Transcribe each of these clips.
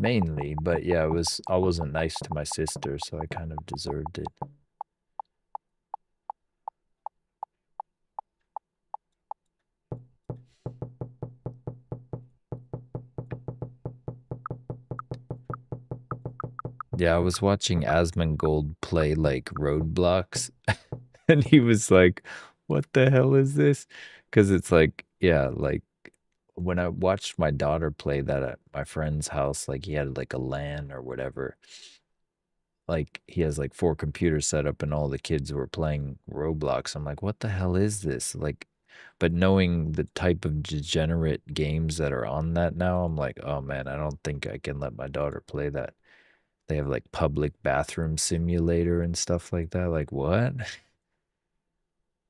mainly, but yeah, I wasn't nice to my sister, so I kind of deserved it. Yeah, I was watching Asmongold play like Roadblocks, and he was like, "What the hell is this?" Because it's like, yeah, like when I watched my daughter play that at my friend's house, like he had like a LAN or whatever. Like he has like 4 computers set up and all the kids were playing Roblox. I'm like, what the hell is this? Like, but knowing the type of degenerate games that are on that now, I'm like, oh man, I don't think I can let my daughter play that. They have like public bathroom simulator and stuff like that. Like what?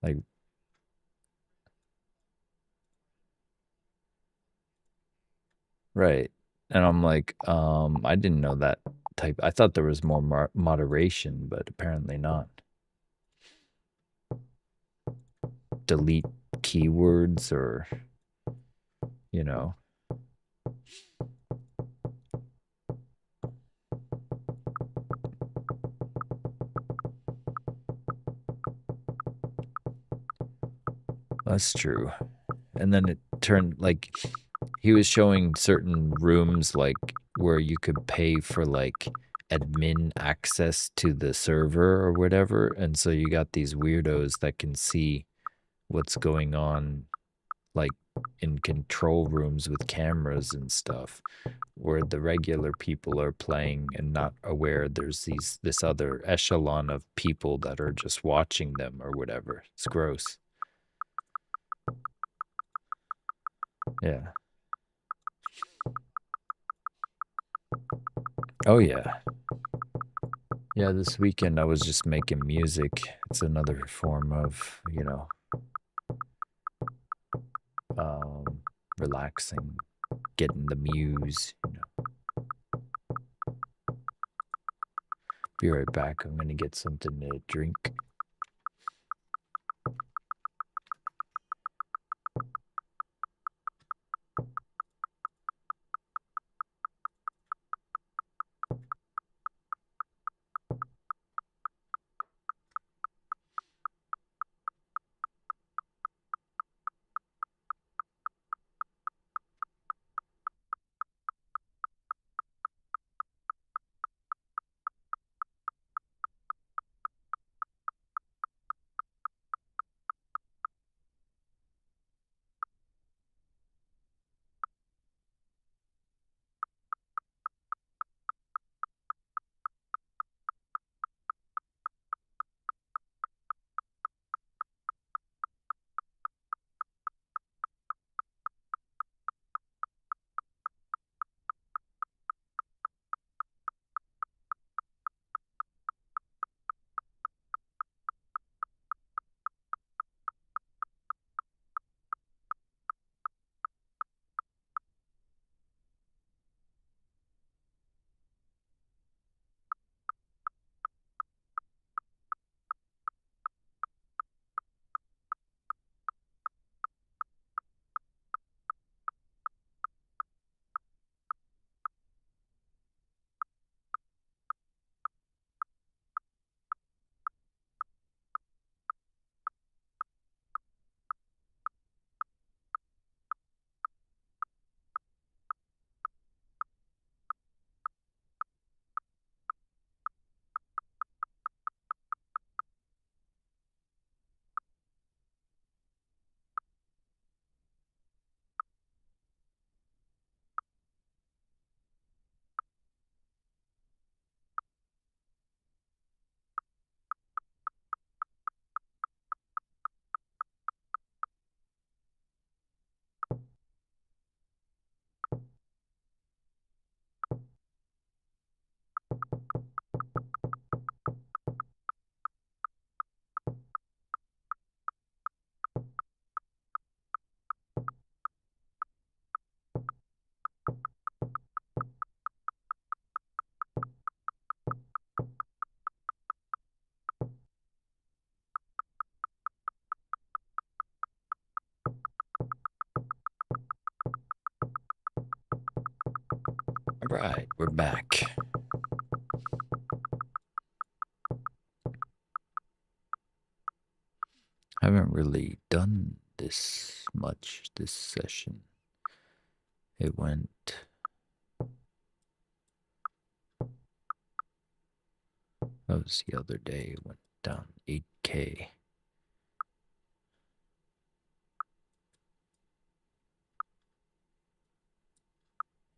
Like, right. And I'm like, I didn't know that type. I thought there was more moderation, but apparently not. Delete keywords or, you know. That's true. And then it turned like he was showing certain rooms like where you could pay for like admin access to the server or whatever. And so you got these weirdos that can see what's going on like in control rooms with cameras and stuff where the regular people are playing and not aware there's this other echelon of people that are just watching them or whatever. It's gross. Yeah. Oh yeah. Yeah, this weekend I was just making music. It's another form of, um, relaxing, getting the muse. Be right back. I'm gonna get something to drink. All right, we're back. I haven't really done this much this session. It went... That was the other day. It went down 8K.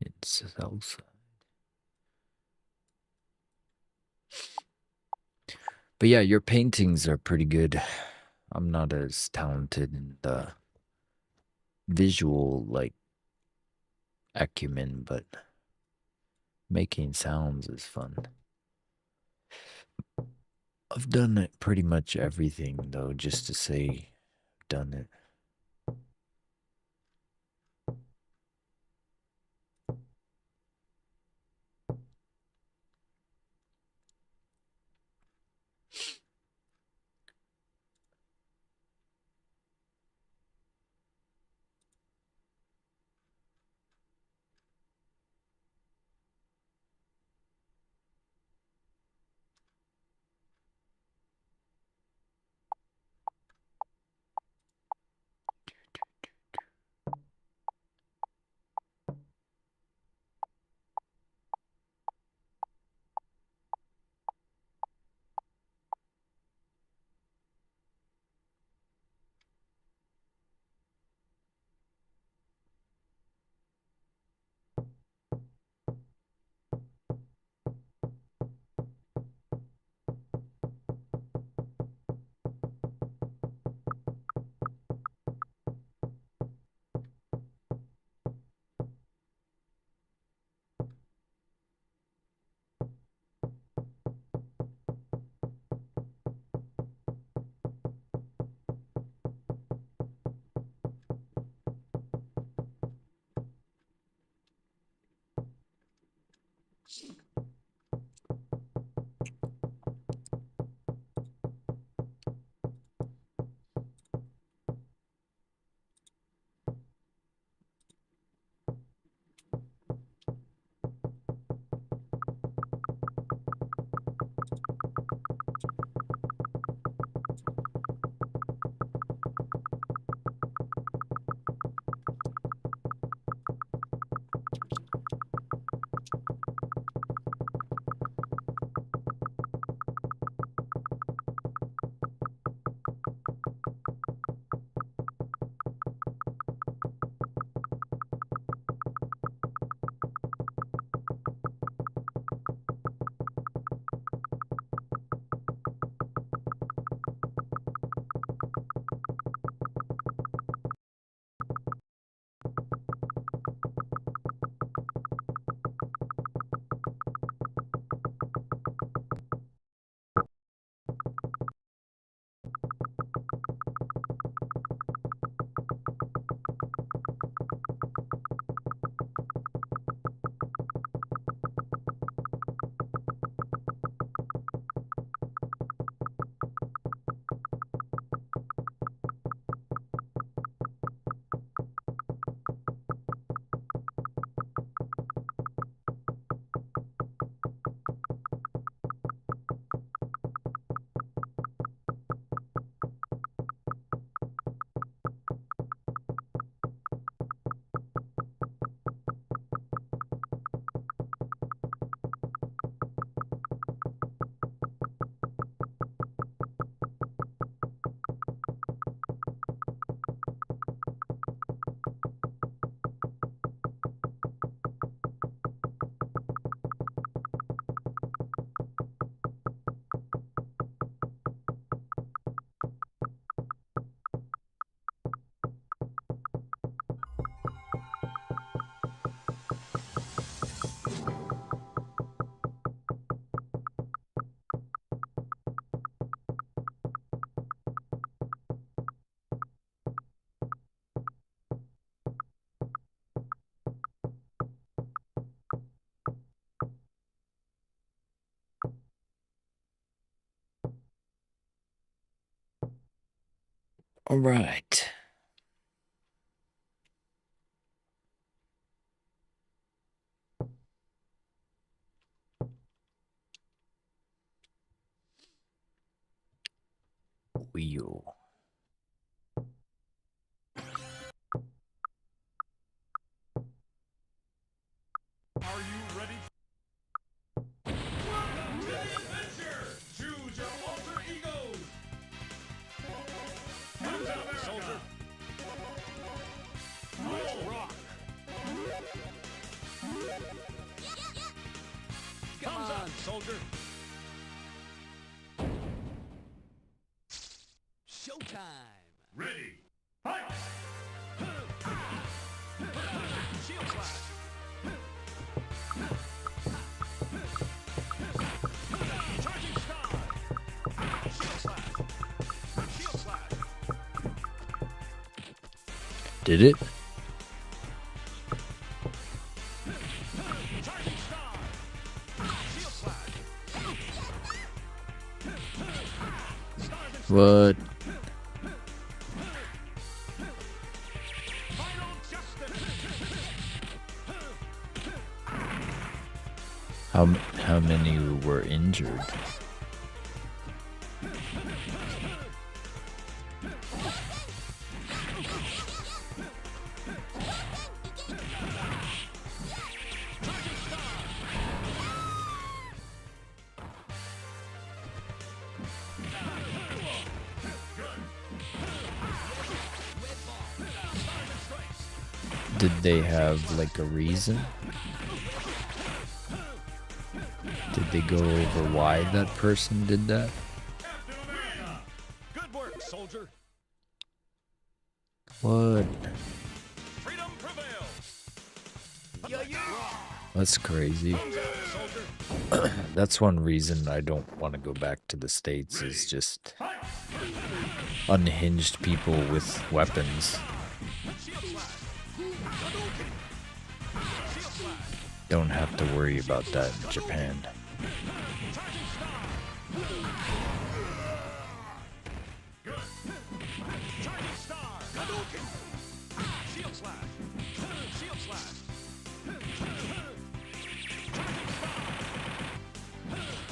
It's sell side. But yeah, your paintings are pretty good. I'm not as talented in the visual, like, acumen, but making sounds is fun. I've done it pretty much everything, though, just to say I've done it. All right. wheel. Are you ready? Welcome to the adventure! Choose your alter egos! Come on, soldier! Let's rock! Comes on, soldier! Showtime! Ready! Fight! Shield slash! Charging star! Shield slash! Shield slash! Did it? Charging star! Shield slash! Stars and What? final justice! How many were injured? Did they have like a reason? Did they go over why that person did that? Captain America! Good work, soldier! What? Freedom prevails! That's crazy. Soldier! That's one reason I don't want to go back to the States, is just unhinged people with weapons. Shield slash! Shield slash! Don't have to worry about that in Japan. Charging star! Good! Charging star! Shield slash! Shield slash! Charging star!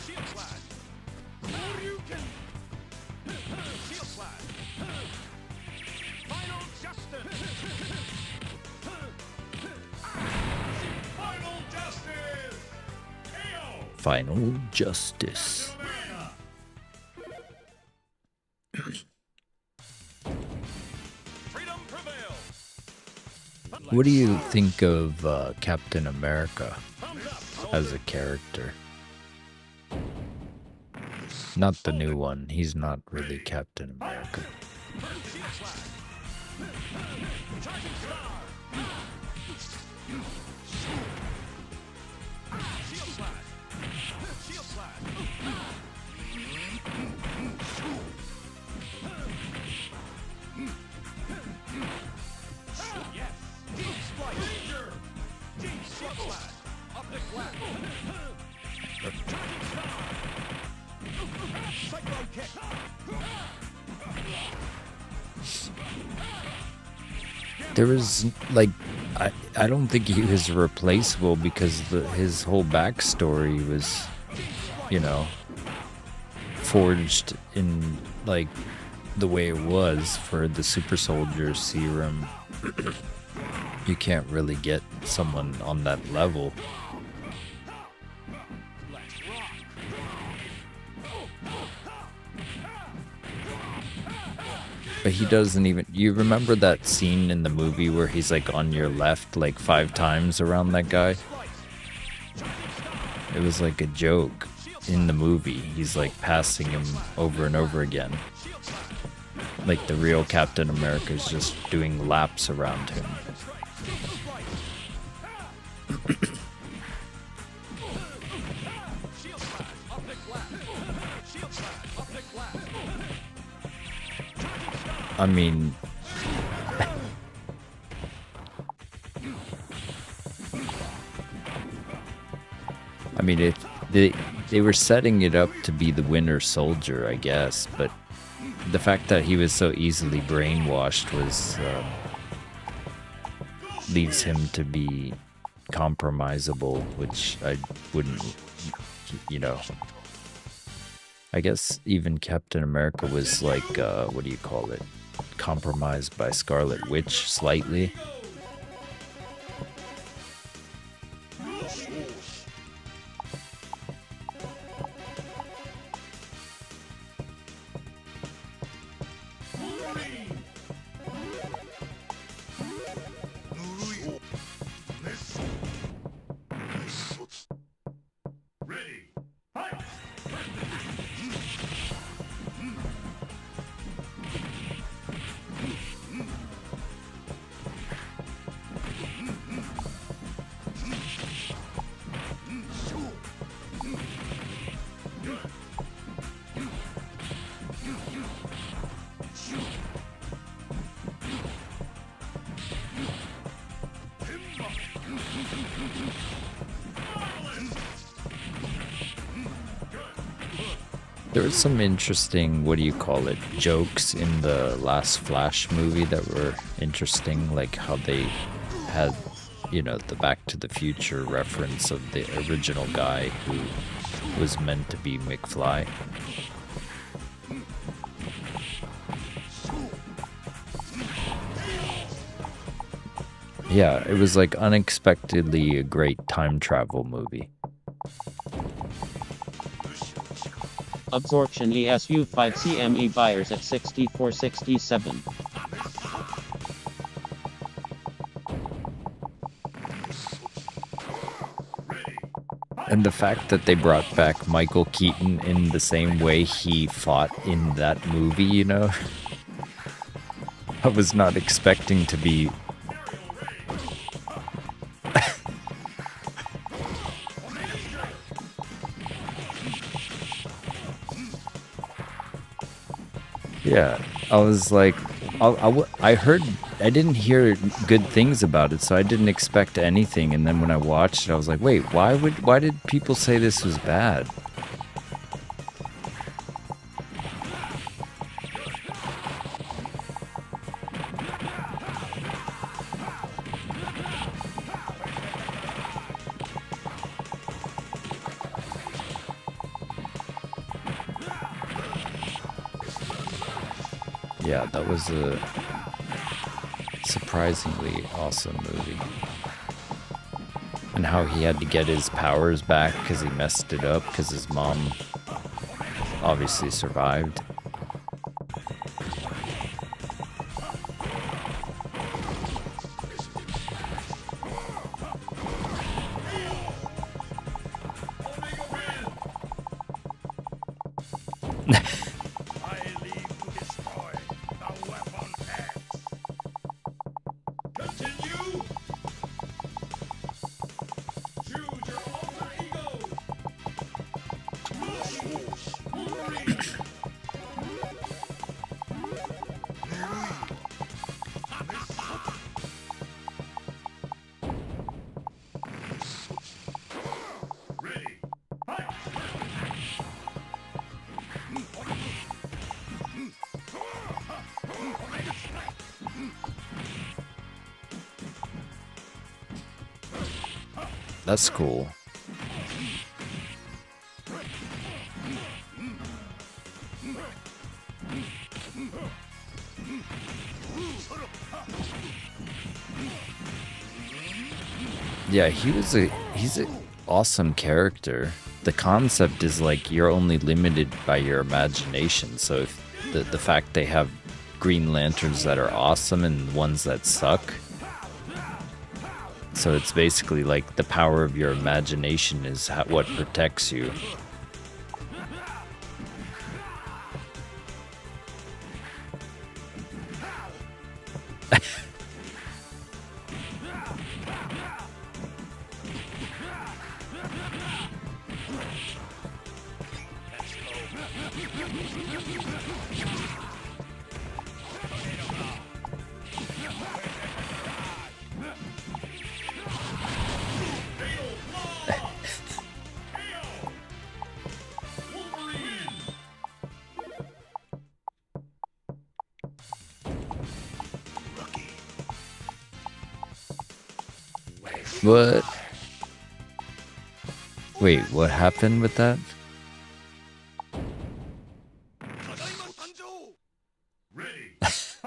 Shield slash! Shield slash! Final justice! Final justice! KO! Final justice. Freedom prevails! What do you think of Captain America Thumbs up, as a character? Not the new one. He's not really Captain America. Shield slash! Charging star! Shield slash! Shield slash! Yes! Deep strike! Danger! Deep shield slash! Optic flash! Charging star! Cyclone kick! There was like, I don't think he was replaceable because his whole backstory was, you know, forged in like the way it was for the super soldier serum. You can't really get someone on that level. But he doesn't even... You remember that scene in the movie where he's like on your left like 5 times around that guy? It was like a joke in the movie. He's like passing him over and over again. Like the real Captain America is just doing laps around him. I mean, they were setting it up to be the Winter Soldier, I guess, but the fact that he was so easily brainwashed was leads him to be compromisable, which I wouldn't, you know, I guess even Captain America was like, what do you call it? Compromised by Scarlet Witch slightly. There was some interesting, what do you call it, jokes in the last Flash movie that were interesting, like how they had, you know, the Back to the Future reference of the original guy who was meant to be McFly. Yeah, it was like unexpectedly a great time travel movie. Absorption ESU5 CME buyers at 64.67. And the fact that they brought back Michael Keaton in the same way he fought in that movie, you know? I was not expecting to be... Yeah, I was like, I heard, I didn't hear good things about it, so I didn't expect anything. And then when I watched it, I was like, wait, why did people say this was bad? Yeah, that was a surprisingly awesome movie. And how he had to get his powers back because he messed it up because his mom obviously survived. That's cool. Yeah, he's an awesome character. The concept is like you're only limited by your imagination. So if the fact they have Green Lanterns that are awesome and ones that suck. So it's basically like the power of your imagination is what protects you. What? Wait, what happened with that?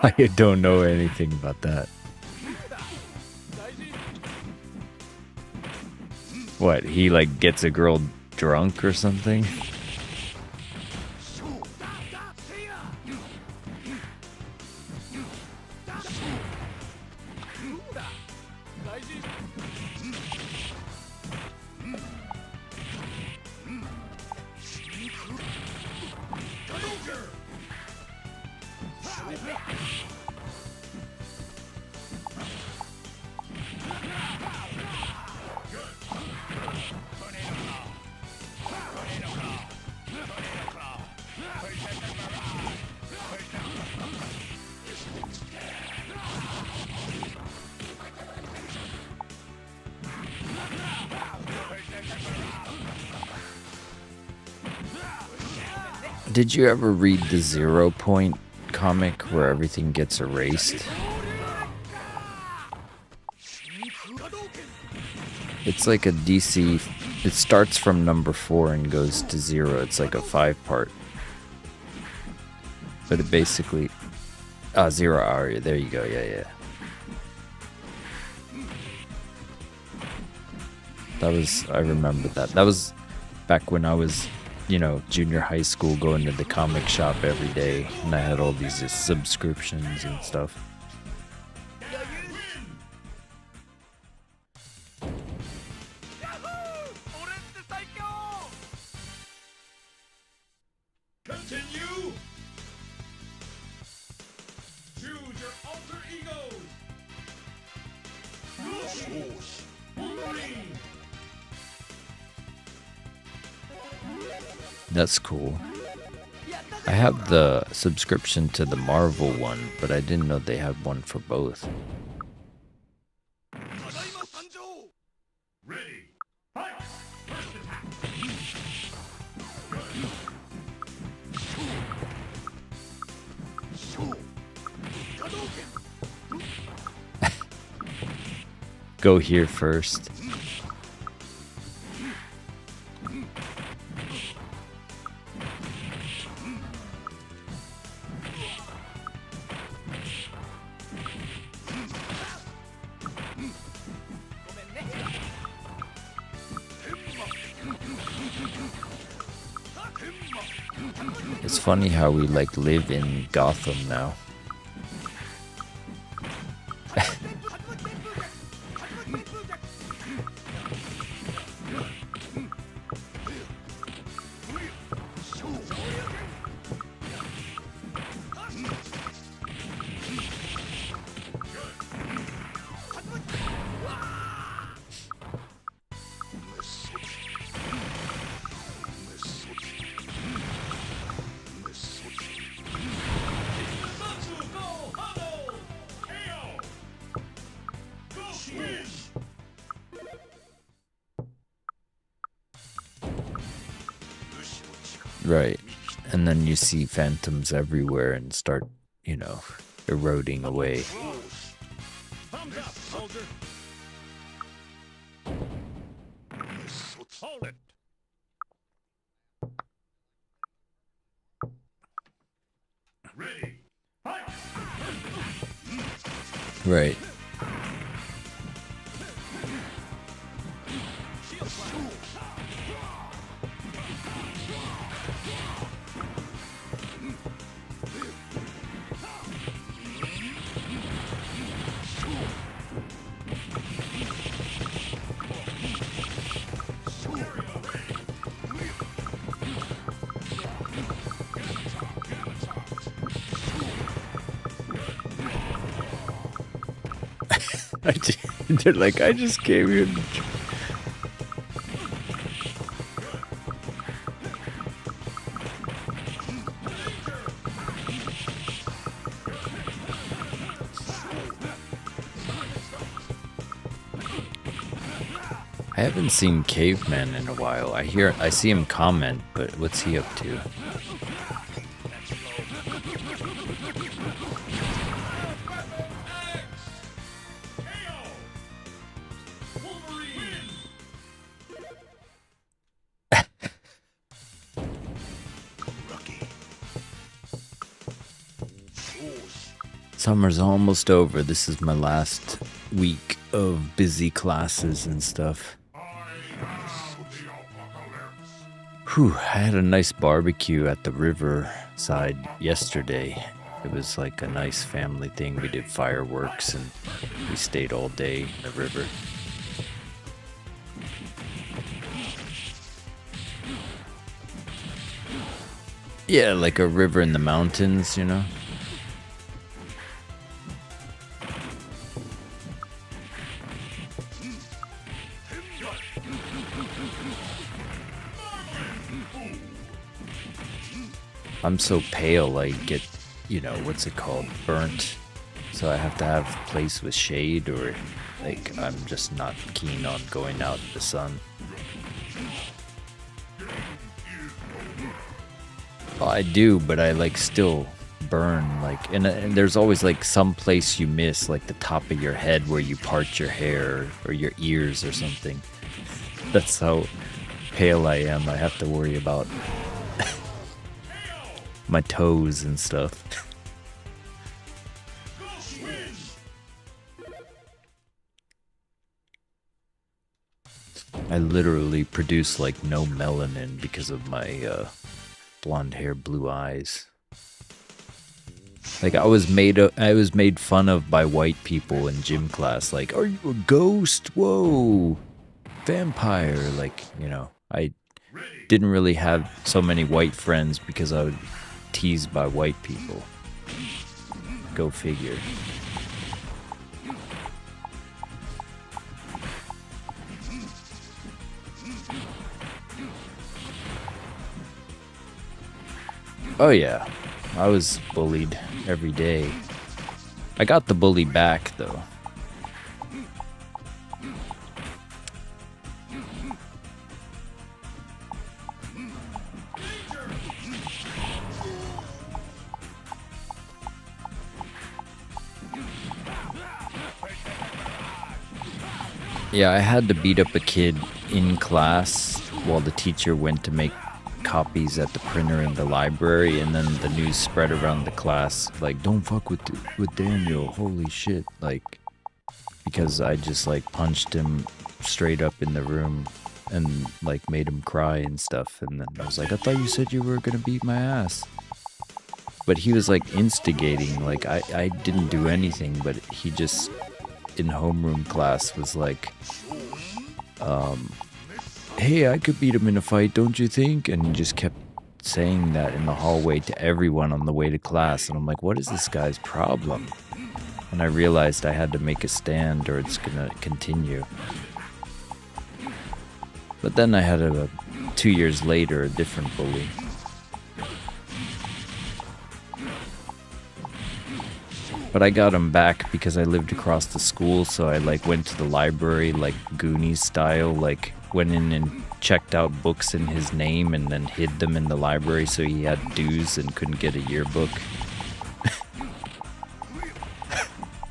I don't know anything about that. What, he like gets a girl drunk or something? Did you ever read the 0 Point comic where everything gets erased? It's like a DC. It starts from number 4 and goes to 0. It's like a 5-part. But it basically... 0 hour. There you go. Yeah. That was... I remember that. That was back when I was... junior high school, going to the comic shop every day, and I had all these subscriptions and stuff. Continue. Choose your alter egos. Wolverine. That's cool. I have the subscription to the Marvel one, but I didn't know they had one for both. Ready. Fight. First attack. Go here first. It's funny how we like live in Gotham now. Right. And then you see phantoms everywhere and start, eroding away. Thumbs up, soldier. Hold it. Ready. Fight. Right. They're like, I just came here. I haven't seen Caveman in a while. I see him comment, but what's he up to? Summer's almost over. This is my last week of busy classes and stuff. Whew, I had a nice barbecue at the riverside yesterday. It was like a nice family thing. We did fireworks and we stayed all day in the river. Yeah, like a river in the mountains, you know? I'm so pale, I get, you know, what's it called, burnt. So I have to have a place with shade, or like I'm just not keen on going out in the sun. Well, I do, but I like still burn, like, and there's always like some place you miss, like the top of your head where you part your hair or your ears or something. That's how pale I am. I have to worry about my toes and stuff. I literally produce like no melanin because of my blonde hair, blue eyes. Like I was made fun of by white people in gym class. Like, are you a ghost? Whoa, vampire. Like, you know, I didn't really have so many white friends because I would teased by white people. Go figure. Oh yeah, I was bullied every day. I got the bully back though. Yeah, I had to beat up a kid in class while the teacher went to make copies at the printer in the library, and then the news spread around the class, like, don't fuck with Daniel, holy shit, like, because I just, like, punched him straight up in the room and, like, made him cry and stuff, and then I was like, I thought you said you were gonna beat my ass. But he was, like, instigating, like, I didn't do anything, but he just, in homeroom class, was like, hey, I could beat him in a fight, don't you think? And he just kept saying that in the hallway to everyone on the way to class. And I'm like, what is this guy's problem? And I realized I had to make a stand or it's gonna continue. But then I had 2 years later, a different bully. But I got him back because I lived across the school, so I like went to the library like Goonies style, like went in and checked out books in his name and then hid them in the library so he had dues and couldn't get a yearbook.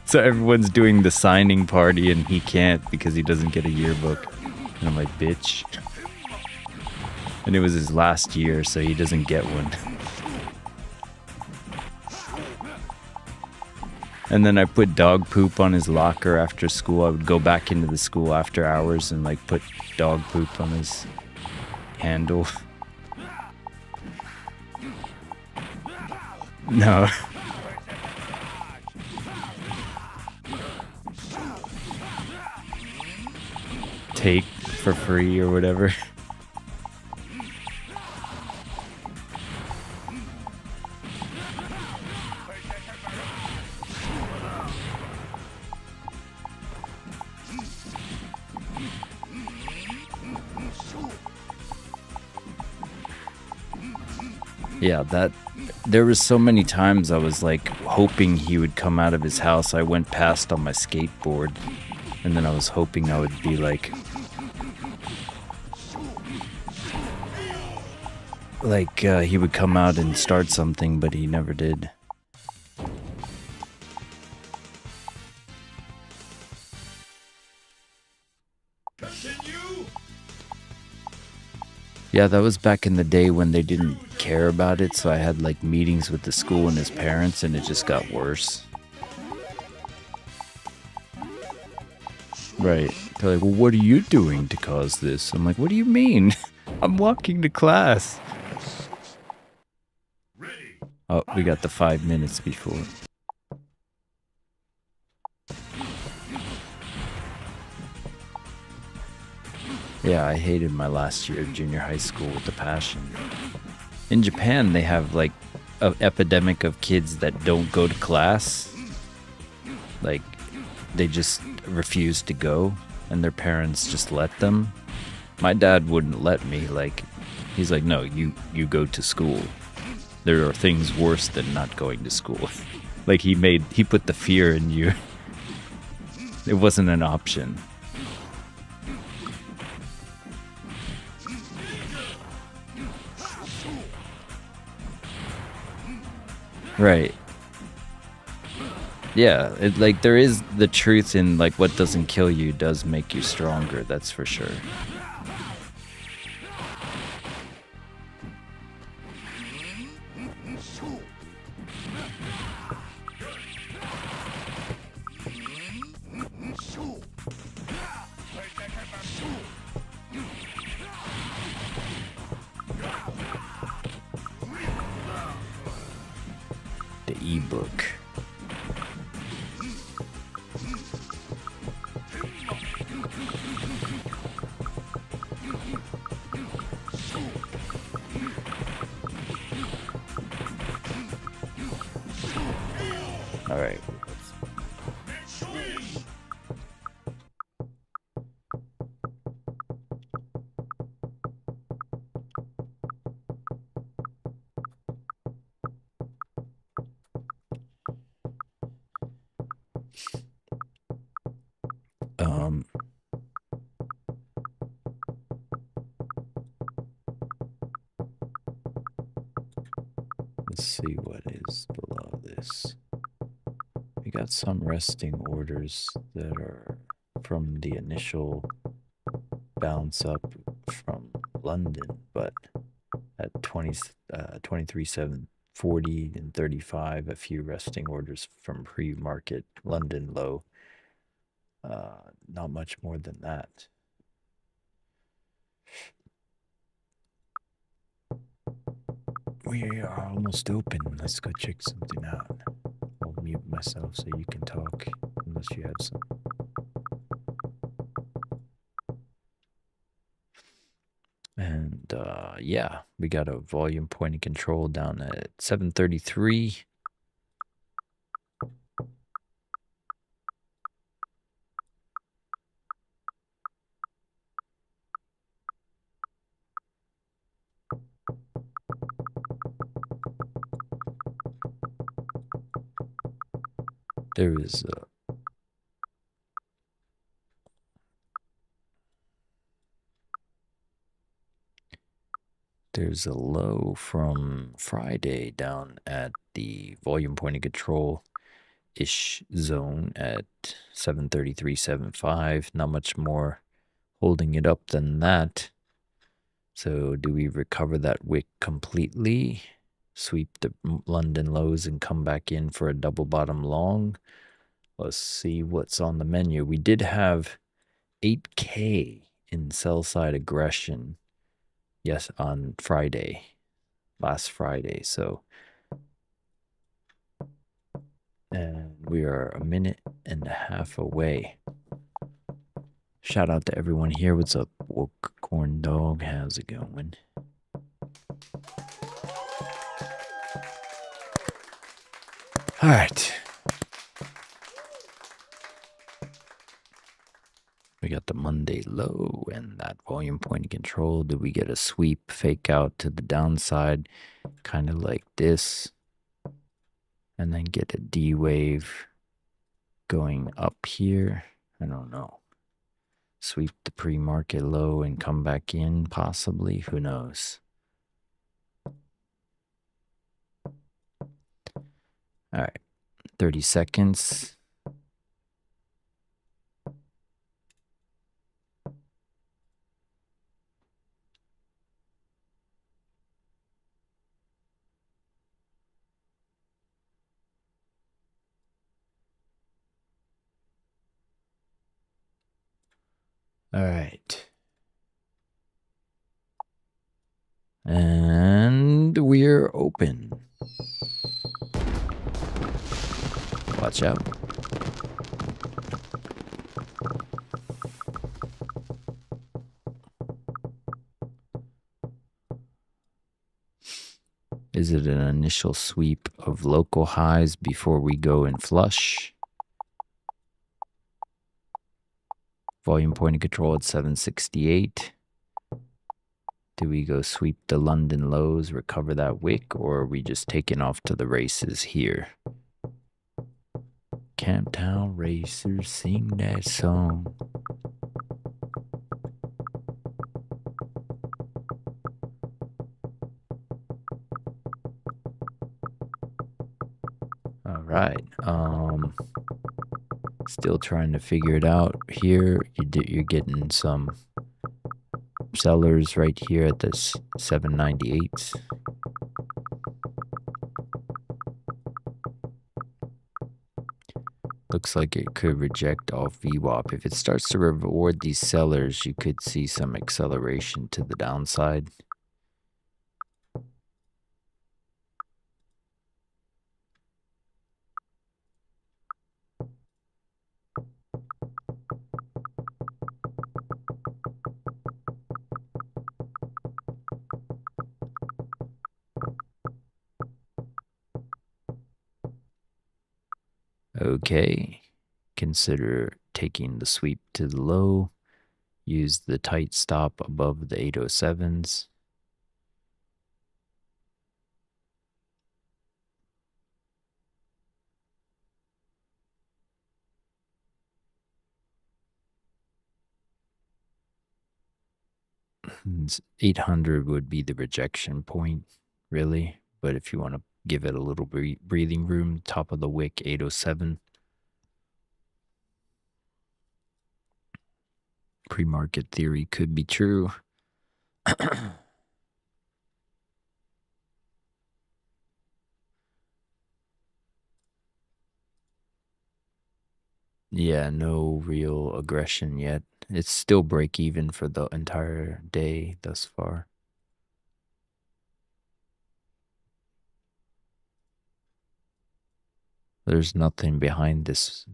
So everyone's doing the signing party and he can't because he doesn't get a yearbook. And I'm like, bitch. And it was his last year, so he doesn't get one. And then I put dog poop on his locker after school. I would go back into the school after hours and like put dog poop on his handle. No. Take for free or whatever. Yeah, there was so many times I was like hoping he would come out of his house. I went past on my skateboard and then I was hoping I would be like he would come out and start something, but he never did. Yeah, that was back in the day when they didn't care about it, so I had like meetings with the school and his parents and it just got worse. Right. They're like, well, what are you doing to cause this? I'm like, what do you mean? I'm walking to class. Oh, we got the 5 minutes before. Yeah, I hated my last year of junior high school with a passion. In Japan, they have like an epidemic of kids that don't go to class. Like, they just refuse to go, and their parents just let them. My dad wouldn't let me. Like, he's like, no, you go to school. There are things worse than not going to school. Like, he put the fear in you. It wasn't an option. Right. Yeah, like there is the truth in like what doesn't kill you does make you stronger, that's for sure. The ebook. All right. Let's see what is below this. We got some resting orders that are from the initial bounce up from London, but at 23,740 and 35, a few resting orders from pre-market London low. Not much more than that. We are almost open. Let's go check something out. I'll mute myself so you can talk unless you have some. And yeah, we got a volume point of control down at 733. There is there's a low from Friday down at the volume point of control ish zone at 733.75. Not much more holding it up than that. So do we recover that wick completely? Sweep the London lows and come back in for a double bottom long? Let's see what's on the menu. We did have 8K in sell side aggression. Yes, on Friday. Last Friday. So, and we are a minute and a half away. Shout out to everyone here. What's up, Woke Corn Dog? How's it going? All right. We got the Monday low and that volume point of control. Did we get a sweep fake out to the downside? Kind of like this. And then get a D wave going up here. I don't know. Sweep the pre-market low and come back in, possibly. Who knows? All right. 30 seconds. All right. And we're open. Watch out. Is it an initial sweep of local highs before we go in flush? Volume point of control at 768. Do we go sweep the London lows, recover that wick, or are we just taking off to the races here? Camptown Racers, sing that song. All right. Still trying to figure it out here. You're getting some sellers right here at this 798. Looks like it could reject off VWAP. If it starts to reward these sellers, you could see some acceleration to the downside. Okay, consider taking the sweep to the low. Use the tight stop above the 807s. It's 800 would be the rejection point, really. But if you want to give it a little breathing room, top of the wick, 807. Pre-market theory could be true. Yeah, no real aggression yet. It's still break even for the entire day thus far. There's nothing behind this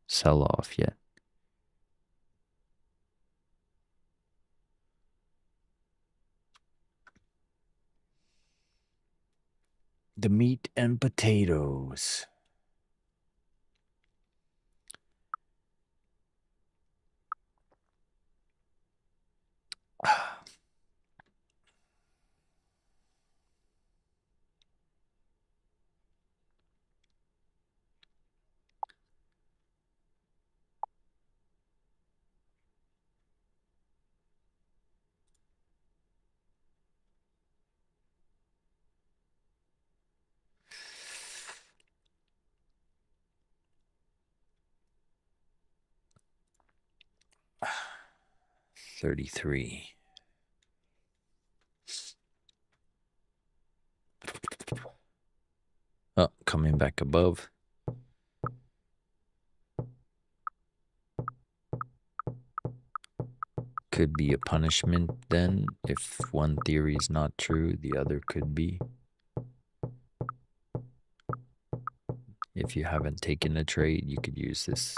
sell-off yet. The meat and potatoes. $33. Oh, coming back above. Could be a punishment then. If one theory is not true, the other could be. If you haven't taken a trade, you could use this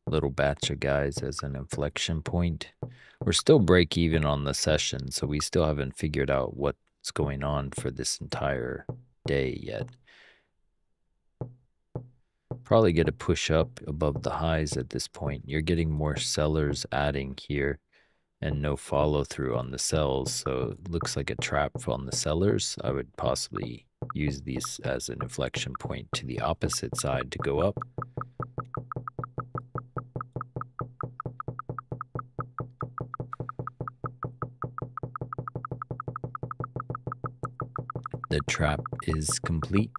little batch of guys as an inflection point. We're still break even on the session, so we still haven't figured out what's going on for this entire day yet. Probably get a push up above the highs at this point. You're getting more sellers adding here and no follow through on the sells, so it looks like a trap on the sellers. I would possibly use these as an inflection point to the opposite side to go up. The trap is complete.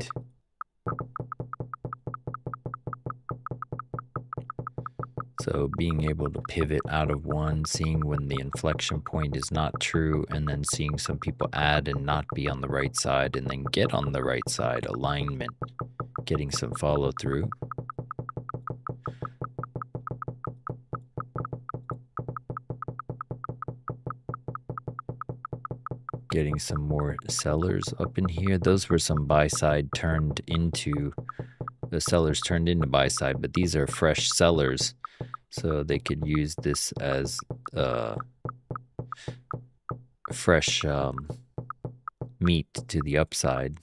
So being able to pivot out of one, seeing when the inflection point is not true, and then seeing some people add and not be on the right side, and then get on the right side, alignment, getting some follow through. Getting some more sellers up in here. Those were some buy side turned into, the sellers turned into buy side, but these are fresh sellers. So they could use this as fresh meat to the upside.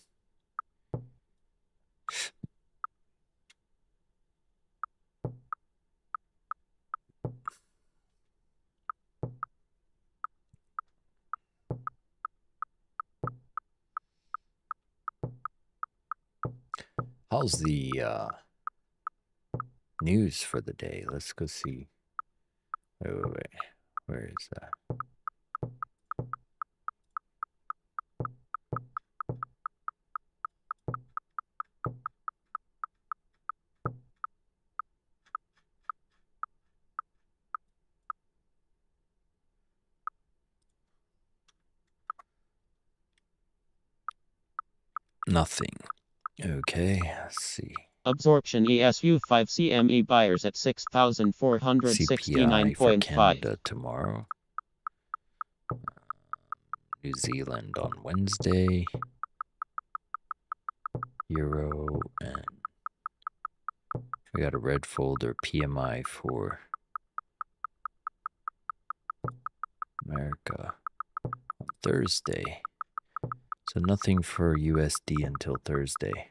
How's the news for the day? Let's go see. Wait. Where is that? Nothing. Okay, let's see. Absorption ESU 5 CME buyers at CPI for 6,469.5. Canada tomorrow. New Zealand on Wednesday. Euro, and we got a red folder PMI for America on Thursday. So nothing for USD until Thursday.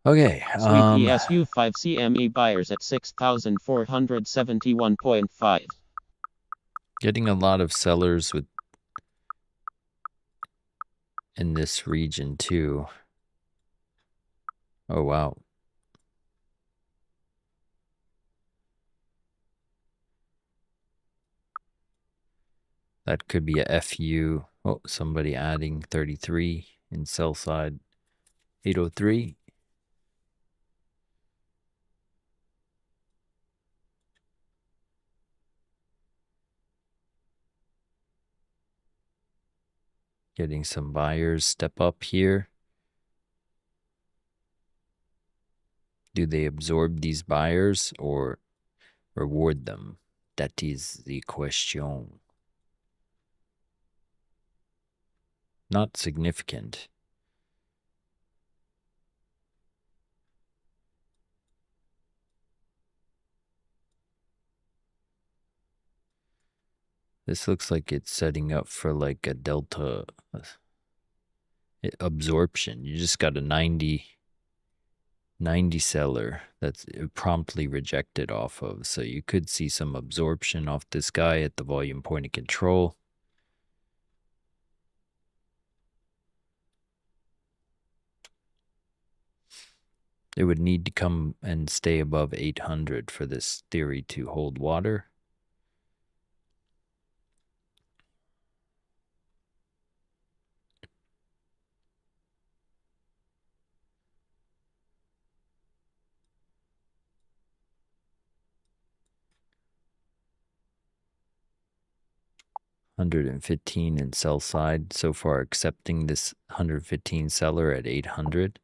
Okay. Sweep ESU 5 CME buyers at 6,471.5. Getting a lot of sellers with in this region too. Oh wow. That could be a FU. Oh, somebody adding 33 in sell side 803. Getting some buyers step up here. Do they absorb these buyers or reward them? That is the question. Not significant. This looks like it's setting up for like a delta absorption. You just got a 90 seller that's promptly rejected off of. So you could see some absorption off this guy at the volume point of control. It would need to come and stay above 800 for this theory to hold water. $115 in sell side so far, accepting this 115 seller at 800.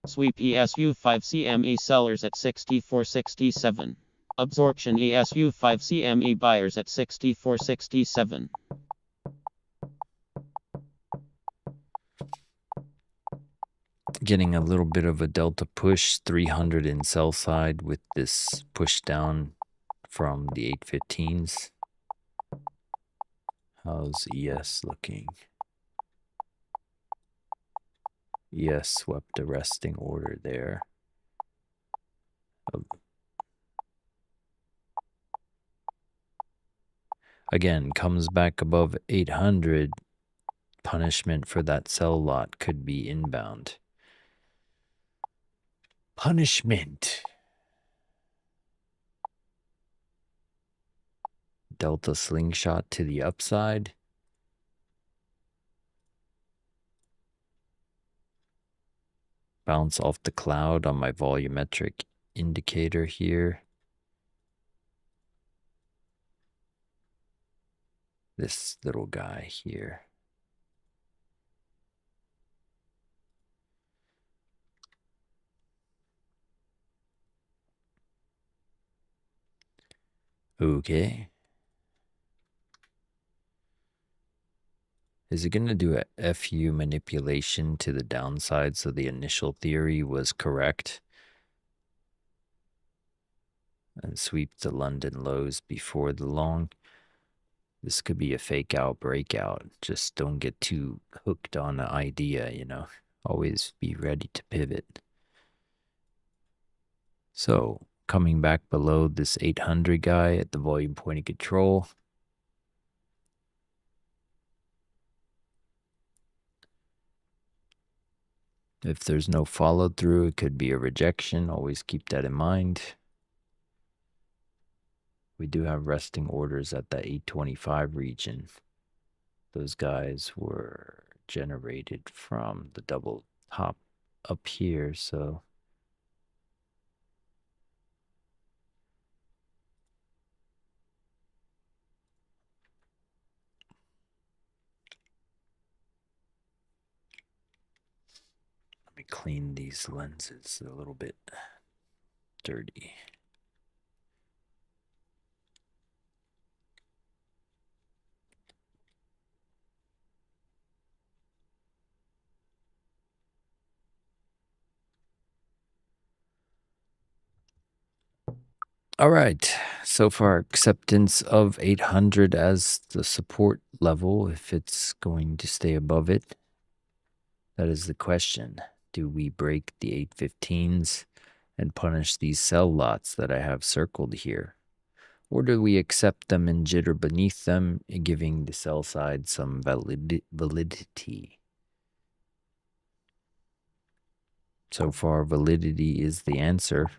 Sweep ESU 5 CME sellers at 64.67. Absorption ESU 5 CME buyers at 64.67. Getting a little bit of a delta push, 300 in sell side with this push down from the 815s. How's ES looking? ES swept a resting order there. Again, comes back above 800. Punishment for that sell lot could be inbound. Punishment. Delta slingshot to the upside. Bounce off the cloud on my volumetric indicator here. This little guy here. Okay. Is it going to do a FU manipulation to the downside so the initial theory was correct? And sweep the London lows before the long? This could be a fake out breakout. Just don't get too hooked on an idea, you know. Always be ready to pivot. So, coming back below this 800 guy at the volume point of control. If there's no follow through, it could be a rejection. Always keep that in mind. We do have resting orders at the 825 region. Those guys were generated from the double top up here, so let me clean these lenses a little bit dirty. All right, so far acceptance of 800 as the support level, if it's going to stay above it. That is the question. Do we break the 815s and punish these sell lots that I have circled here? Or do we accept them and jitter beneath them, giving the sell side some validity? So far, validity is the answer.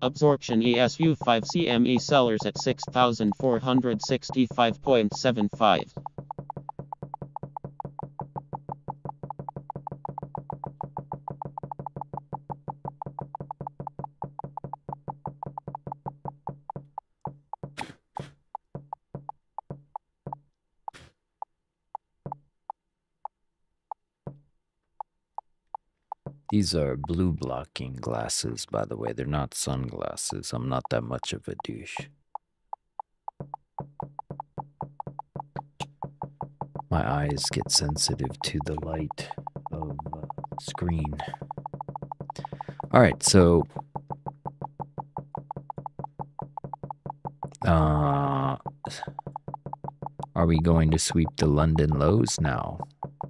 Absorption ESU 5 CME sellers at 6,465.75. These are blue blocking glasses, by the way. They're not sunglasses. I'm not that much of a douche. My eyes get sensitive to the light of screen. All right, so are we going to sweep the London lows now?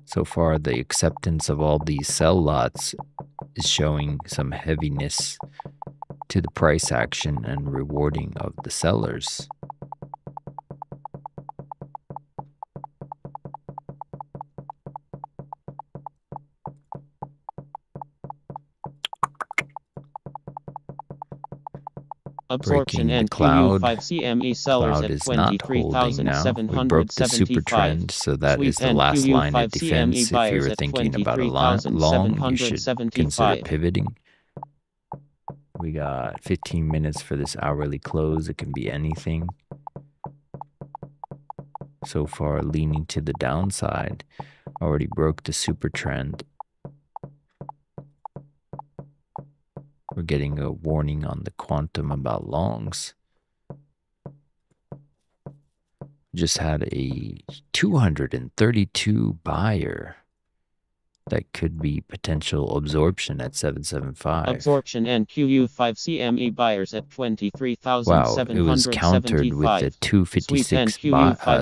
So far, the acceptance of all these sell lots is showing some heaviness to the price action and rewarding of the sellers. Absorption Breaking the and cloud. QU5 CME sellers Cloud at is not holding now. We broke the super 23,775. trend, so that Sweep is the and last line of QU5 CME defense. If you buyers were at thinking about a long, you should consider 23,775. pivoting. We got 15 minutes for this hourly close. It can be anything. So far, leaning to the downside. Already broke the super trend. We're getting a warning on the quantum about longs. Just had a 232 buyer. That could be potential absorption at 775. Absorption and QU5 CME buyers at 23,775. Wow, it was countered with a 256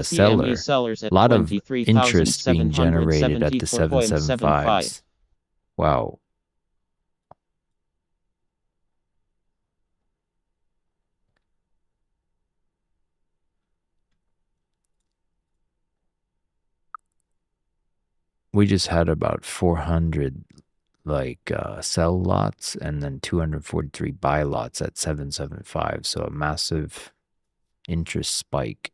seller. Sellers at A lot of interest being generated at the 775s. Wow. We just had about 400 sell lots and then 243 buy lots at 775. So a massive interest spike.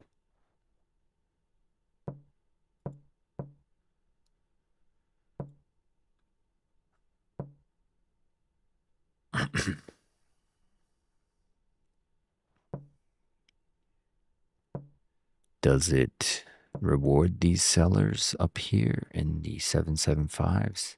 Does it reward these sellers up here in the 775s?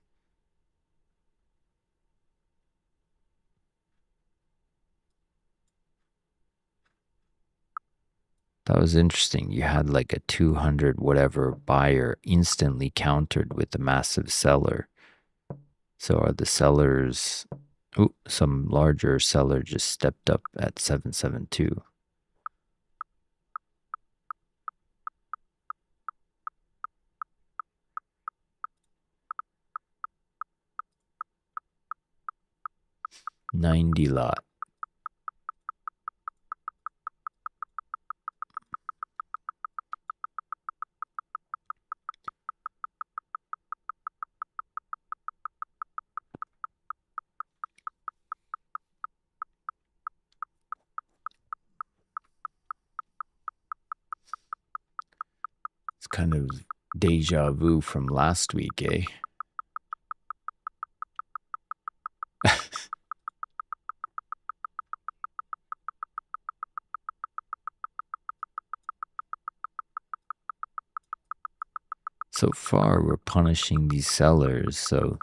That was interesting. You had like a 200 whatever buyer instantly countered with a massive seller. So are the sellers... Oh, some larger seller just stepped up at 772. $90 lot. It's kind of deja vu from last week, eh? So far, we're punishing these sellers, so...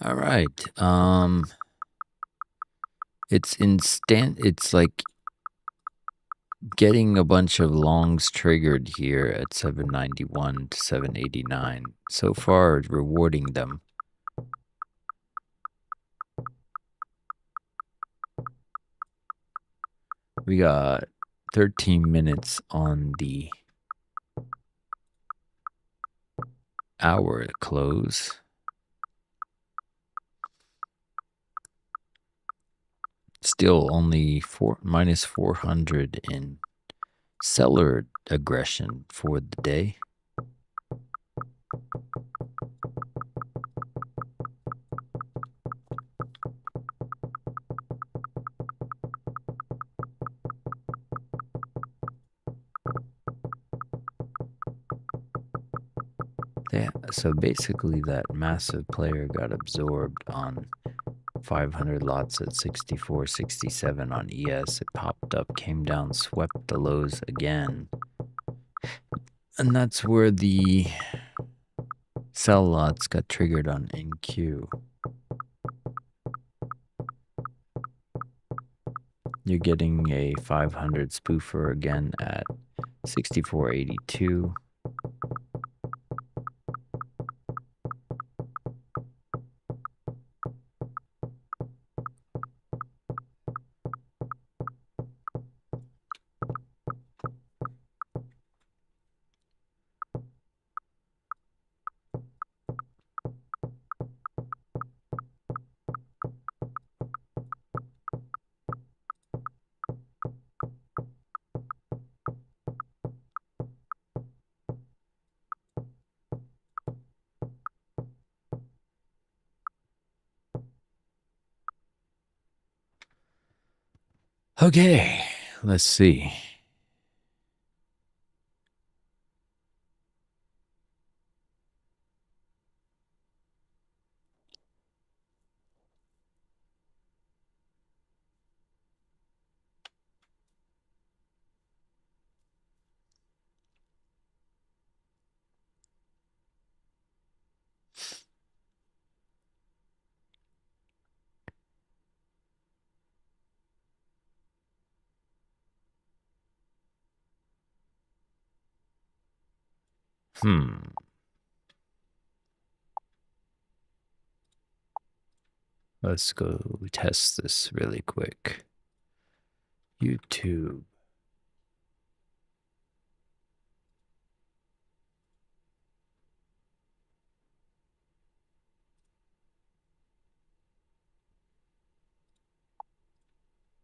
All right. It's like getting a bunch of longs triggered here at 791 to 789. So far, rewarding them. We got 13 minutes on the hour close. Still only minus 400 in seller aggression for the day. Yeah, so basically that massive player got absorbed on 500 lots at 64.67 on ES. It popped up, came down, swept the lows again. And that's where the sell lots got triggered on NQ. You're getting a 500 spoofer again at 64.82. Okay, let's see. Let's go test this really quick. YouTube.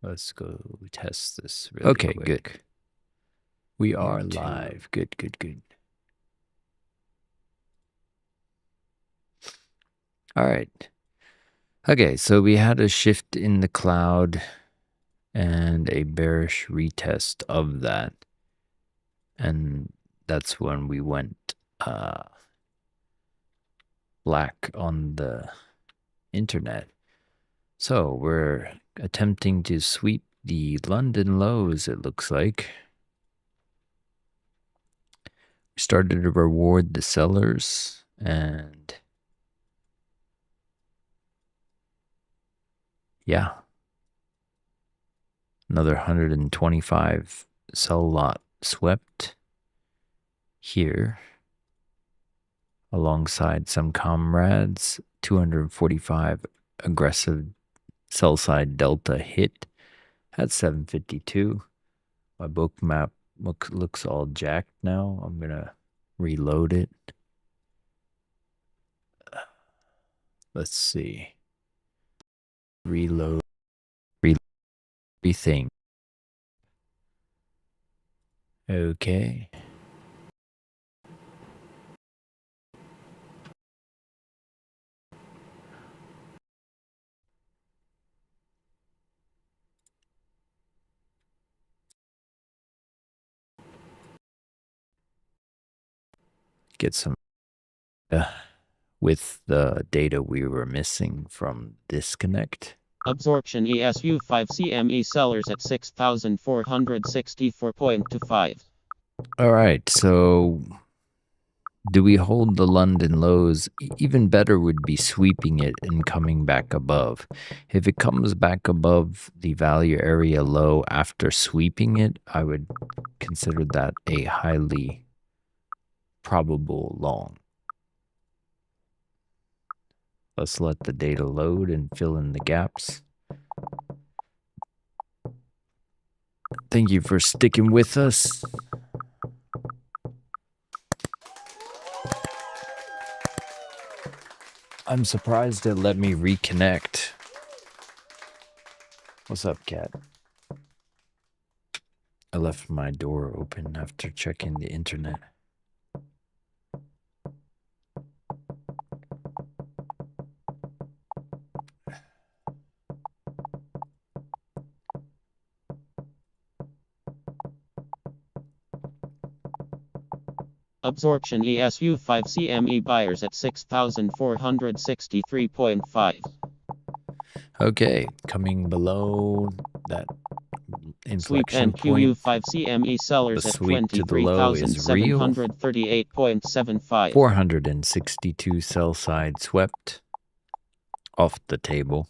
Let's go test this really quick. Okay, good. We are live. Good, good, good. All right. Okay, so we had a shift in the cloud and a bearish retest of that. And that's when we went black on the internet. So we're attempting to sweep the London lows, it looks like. We started to reward the sellers, and yeah, another 125 sell lot swept here alongside some comrades. 245 aggressive sell side delta hit at 752. My book map looks all jacked now. I'm gonna reload it. Let's see. Reload. Rethink. Okay. Get some with the data we were missing from disconnect. Absorption ESU5 CME sellers at 6,464.25. All right, so do we hold the London lows? Even better would be sweeping it and coming back above. If it comes back above the value area low after sweeping it, I would consider that a highly probable long. Let's let the data load and fill in the gaps. Thank you for sticking with us. I'm surprised it let me reconnect. What's up, cat? I left my door open after checking the internet. Absorption ESU5 CME buyers at 6,463.5. Okay, coming below that Sweep inflection point. NQU5 CME sellers The at sweep to the low is real. 23,738.75. 462 sell side swept off the table.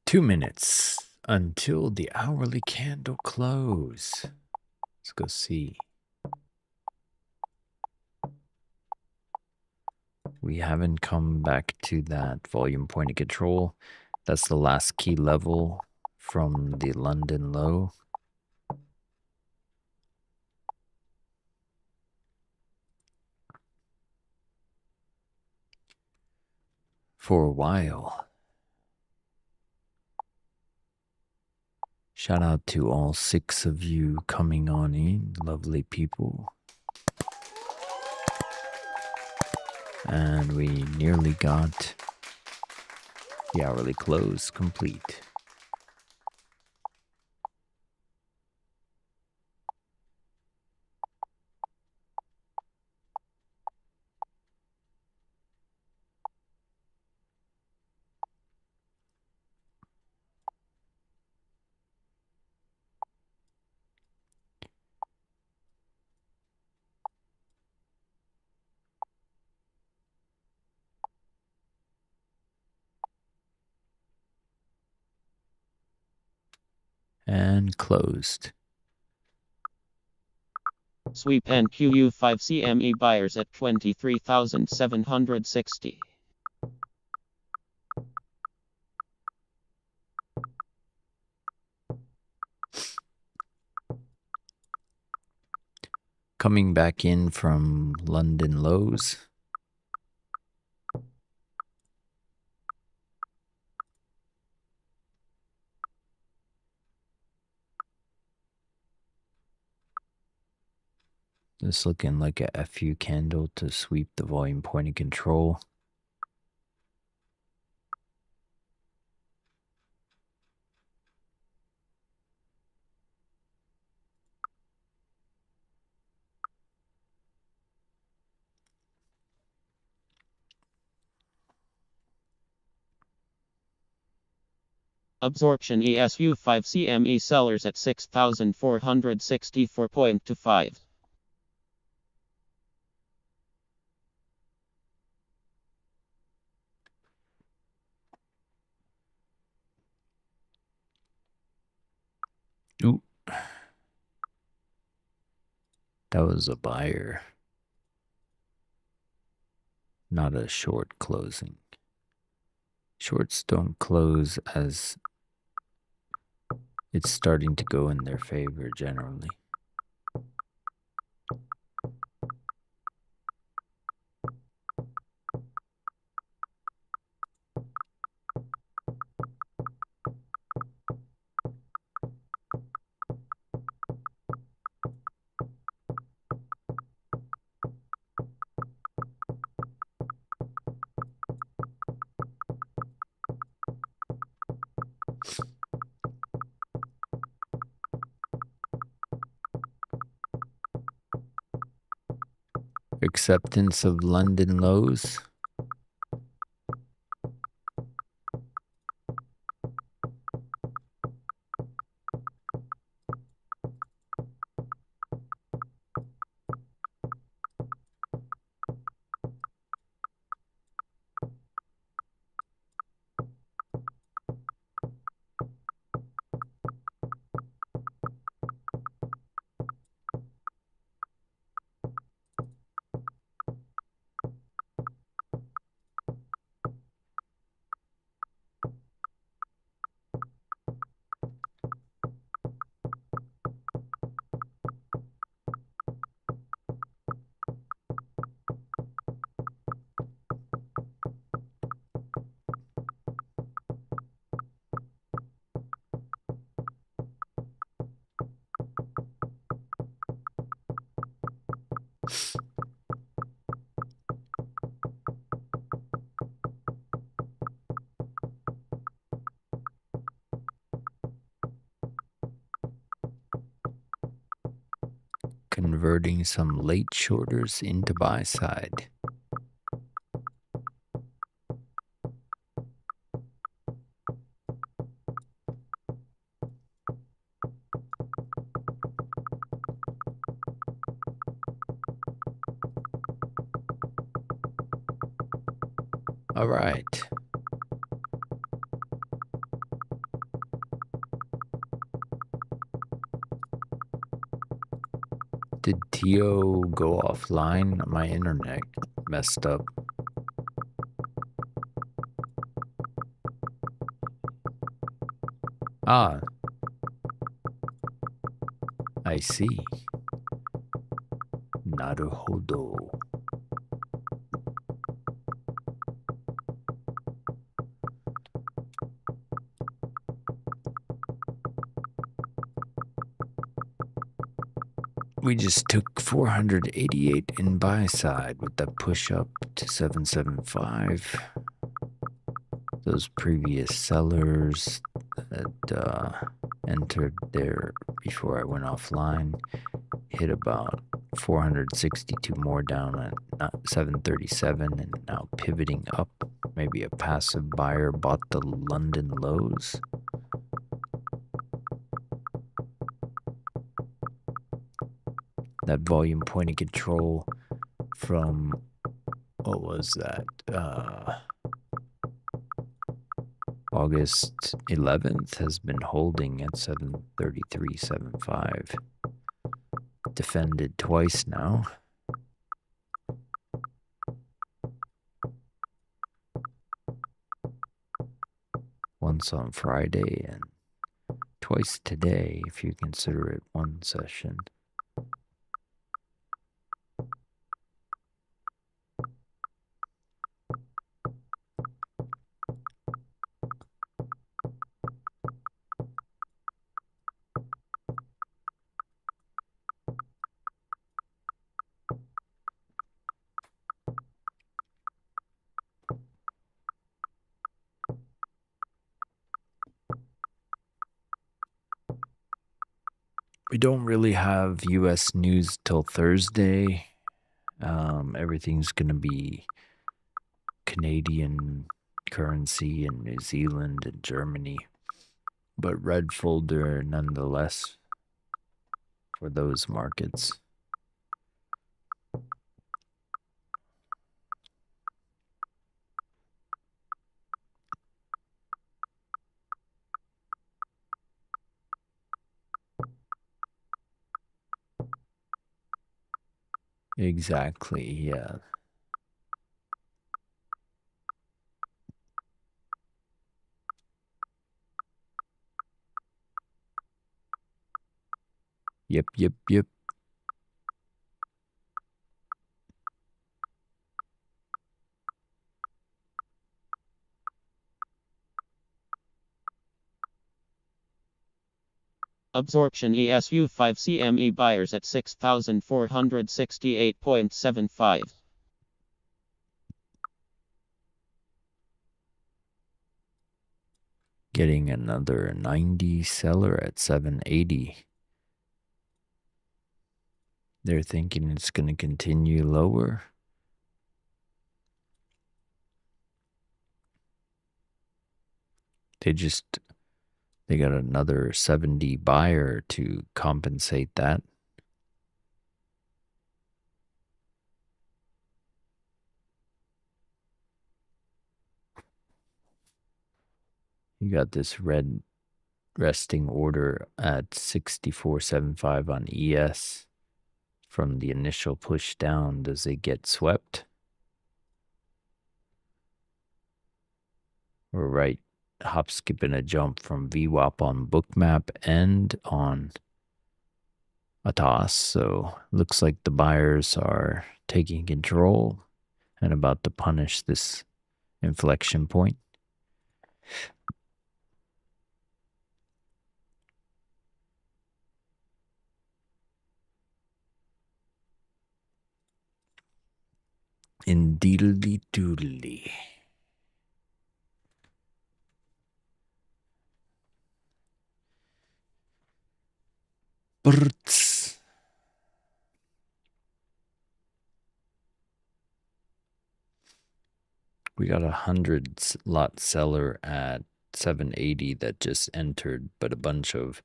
Two minutes until the hourly candle close. Let's go see. We haven't come back to that volume point of control. That's the last key level from the London low. For a while. Shout out to all 6 of you coming on in, lovely people. And we nearly got the hourly close complete. And closed. Sweep and QU5 CME buyers at 23,760. Coming back in from London lows. This looking like a FU candle to sweep the volume point of control. Absorption ESU5 CME sellers at 6,464.25. Ooh. That was a buyer. Not a short closing. Shorts don't close as it's starting to go in their favor generally. Acceptance of London lows. Converting some late shorters into buy side. All right. Did Tio go offline? My internet messed up. Ah, I see. Naruhodo. We just took 488 in buy side with that push up to 775. Those previous sellers that entered there before I went offline hit about 462 more down at 737 and now pivoting up. Maybe a passive buyer bought the London lows. That volume point of control from, what was that? August 11th has been holding at 733.75. Defended twice now. Once on Friday and twice today, if you consider it one session. We don't really have U.S. news till Thursday. Everything's going to be Canadian currency in New Zealand and Germany. But red folder nonetheless for those markets. Exactly, yeah. Yep. Absorption ESU 5 CME buyers at 6,468.75. Getting another 90 seller at 780. They're thinking it's going to continue lower. They got another 70 buyer to compensate that. You got this red resting order at 64.75 on ES. From the initial push down, does it get swept? We're right, hop, skip, and a jump from VWAP on Bookmap and on ATOS. So looks like the buyers are taking control and about to punish this inflection point. Indeedly doodly. Brts. We got 100 lot seller at 780 that just entered, but a bunch of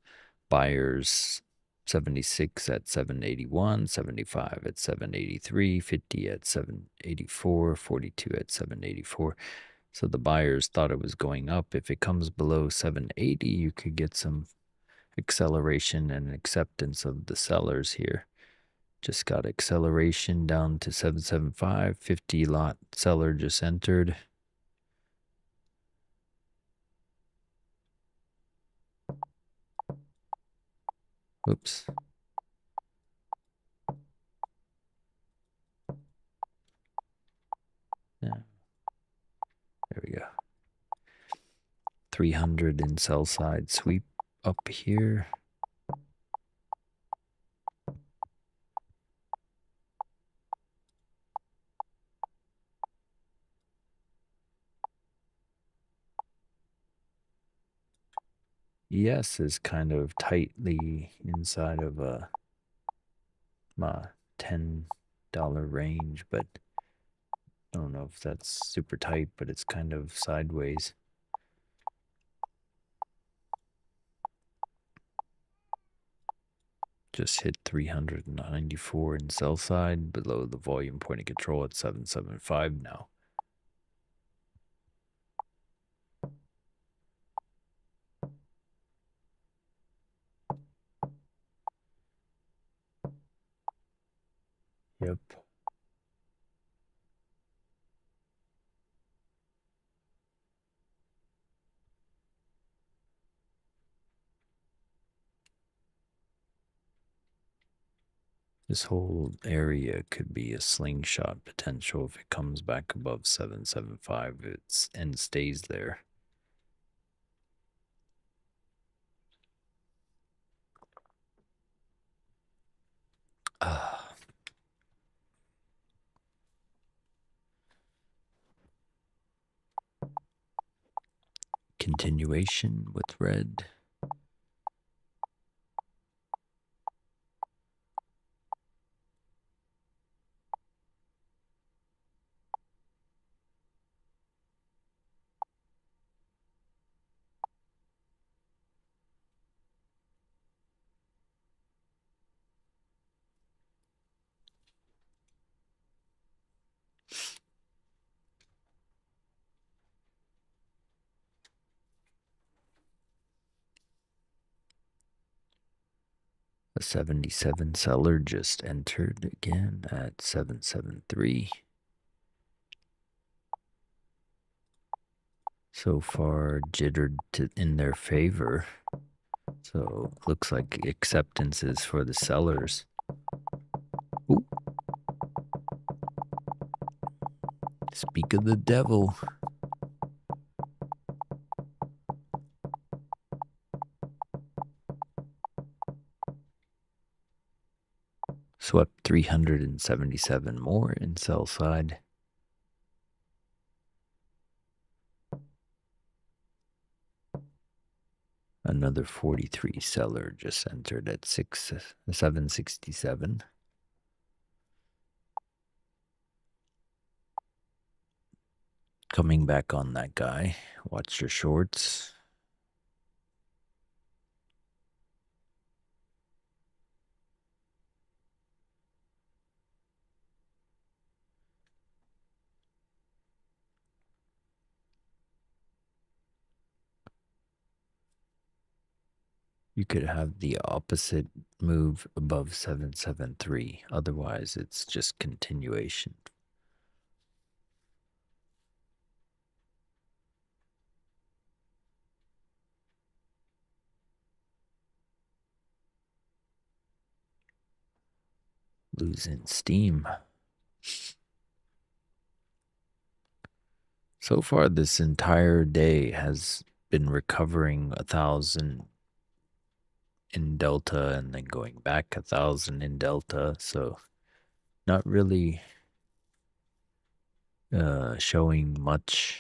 buyers 76 at 781, 75 at 783, 50 at 784, 42 at 784. So the buyers thought it was going up. If it comes below 780, you could get some acceleration and acceptance of the sellers here. Just got acceleration down to 775, 50 lot seller just entered. Oops. Yeah. There we go. 300 in sell side sweep up here. ES is kind of tightly inside of my $10 range, but I don't know if that's super tight, but it's kind of sideways. Just hit 394 in sell side, below the volume point of control at 775 now. Yep. This whole area could be a slingshot potential if it comes back above 775 it's and stays there. Continuation with red. A 77 seller just entered again at 773. So far jittered in their favor. So looks like acceptance is for the sellers. Ooh. Speak of the devil. Swept 377 more in sell side. Another 43 seller just entered at 767. Coming back on that guy. Watch your shorts. You could have the opposite move above 773. Otherwise, it's just continuation. Losing steam. So far, this entire day has been recovering 1,000 in delta and then going back 1,000 in delta. So not really showing much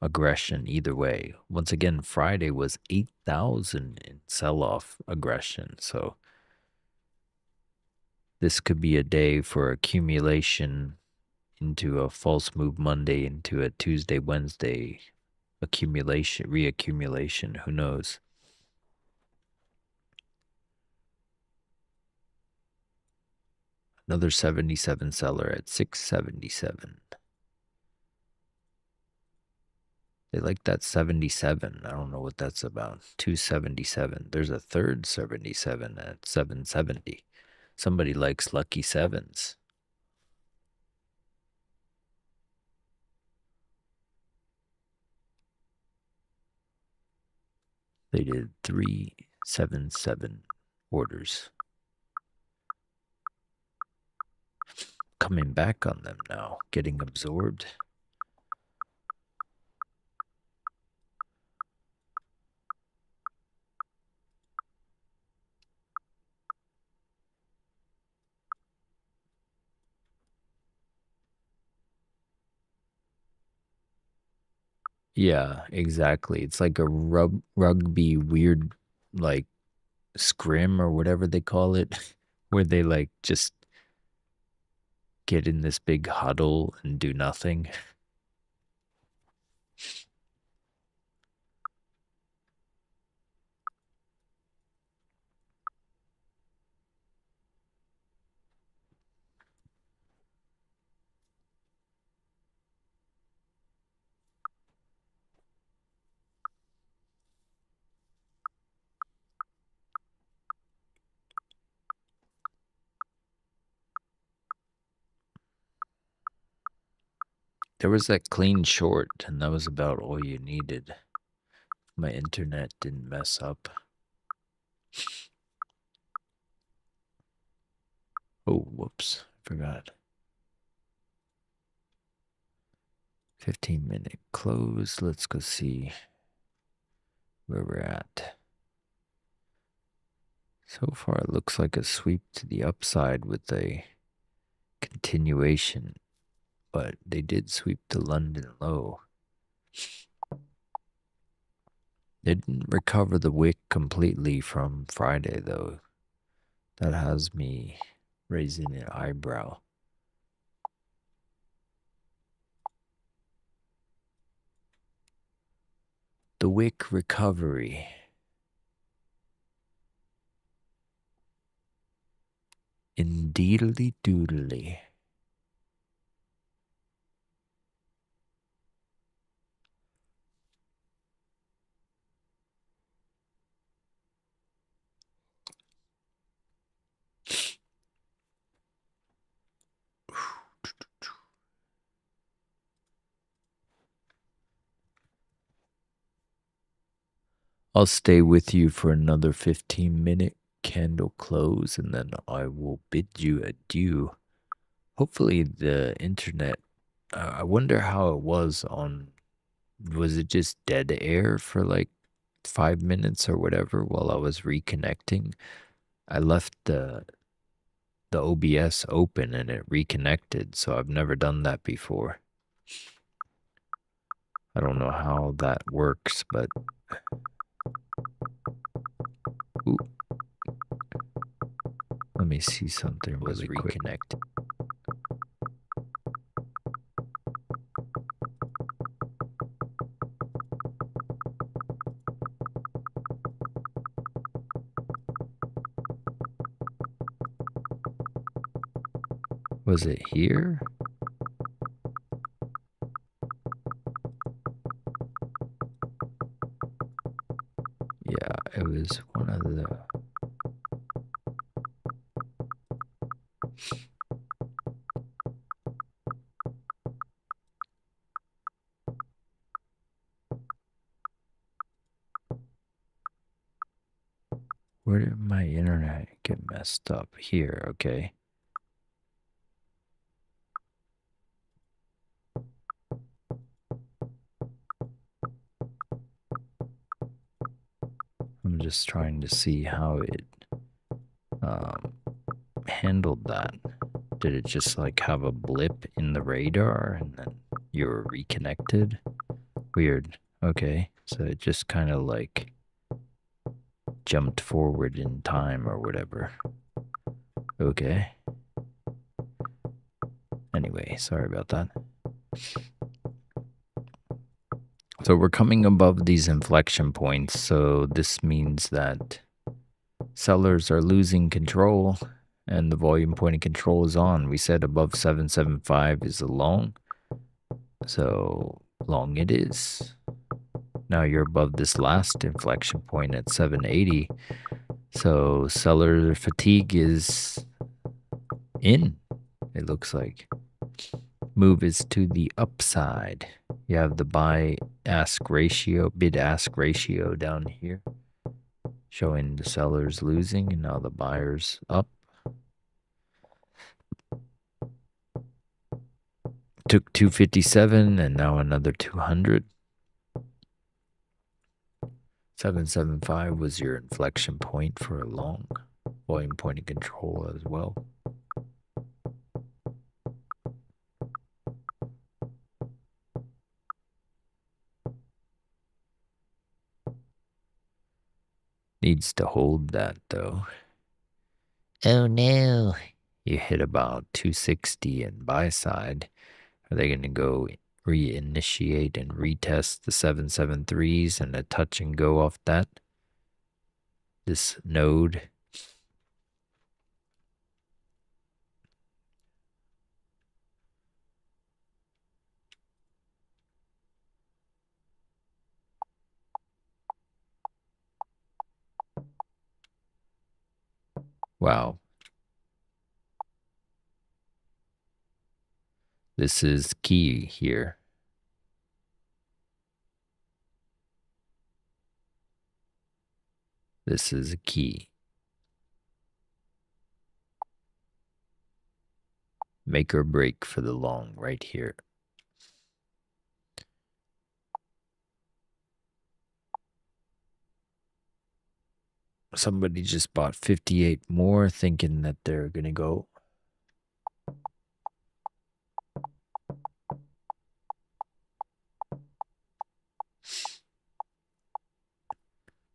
aggression either way. Once again, Friday was 8,000 in sell-off aggression. So this could be a day for accumulation into a false move Monday, into a Tuesday, Wednesday accumulation, reaccumulation. Who knows? Another 77 seller at 677. They like that 77. I don't know what that's about. 277. There's a third 77 at 770. Somebody likes lucky sevens. They did 377 orders. Coming back on them now, getting absorbed. Yeah, exactly. It's like a rugby weird like scrim or whatever they call it, where they like just get in this big huddle and do nothing. There was that clean short, and that was about all you needed. My internet didn't mess up. Oh, whoops. Forgot. 15-minute close. Let's go see where we're at. So far, it looks like a sweep to the upside with a continuation, but they did sweep the London low. They didn't recover the wick completely from Friday, though. That has me raising an eyebrow. The wick recovery. Indeedly doodly. I'll stay with you for another 15-minute candle close, and then I will bid you adieu. Hopefully the internet, I wonder how it was on, was it just dead air for like 5 minutes or whatever while I was reconnecting? I left the OBS open and it reconnected, so I've never done that before. I don't know how that works, but ooh. Let me see something really quick. Reconnect. Was it here? Yeah, it was one of the... Where did my internet get messed up? Here, okay. I'm just trying to see how it handled that. Did it just like have a blip in the radar and then you were reconnected? Weird. Okay, so it just kind of like jumped forward in time or whatever. Okay. Anyway, sorry about that. So we're coming above these inflection points, so this means that sellers are losing control and the volume point of control is on. We said above 775 is a long, so long it is. Now you're above this last inflection point at 780, so seller fatigue is in, it looks like. Move is to the upside. You have the buy-ask ratio, bid-ask ratio down here, showing the sellers losing and now the buyers up. Took 257 and now another 200. 775 was your inflection point for a long. Volume point of control as well. Needs to hold that though. Oh no. You hit about 260 and buy side. Are they going to go reinitiate and retest the 773s and a touch and go off that? This node. Wow. This is key here. This is a key. Make or break for the long right here. Somebody just bought 58 more thinking that they're going to go.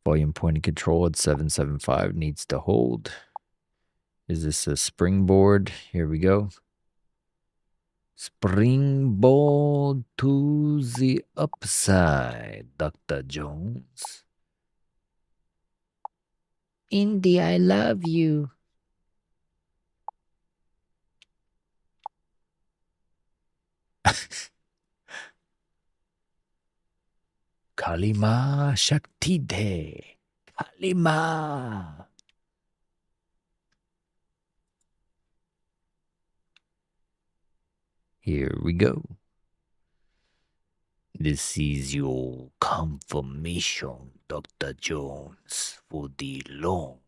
Volume point of control at 775 needs to hold. Is this a springboard? Here we go. Springboard to the upside, Dr. Jones. Indy, I love you. Kalima Shaktide. Kalima. Here we go. This is your confirmation, Dr. Jones, for the long.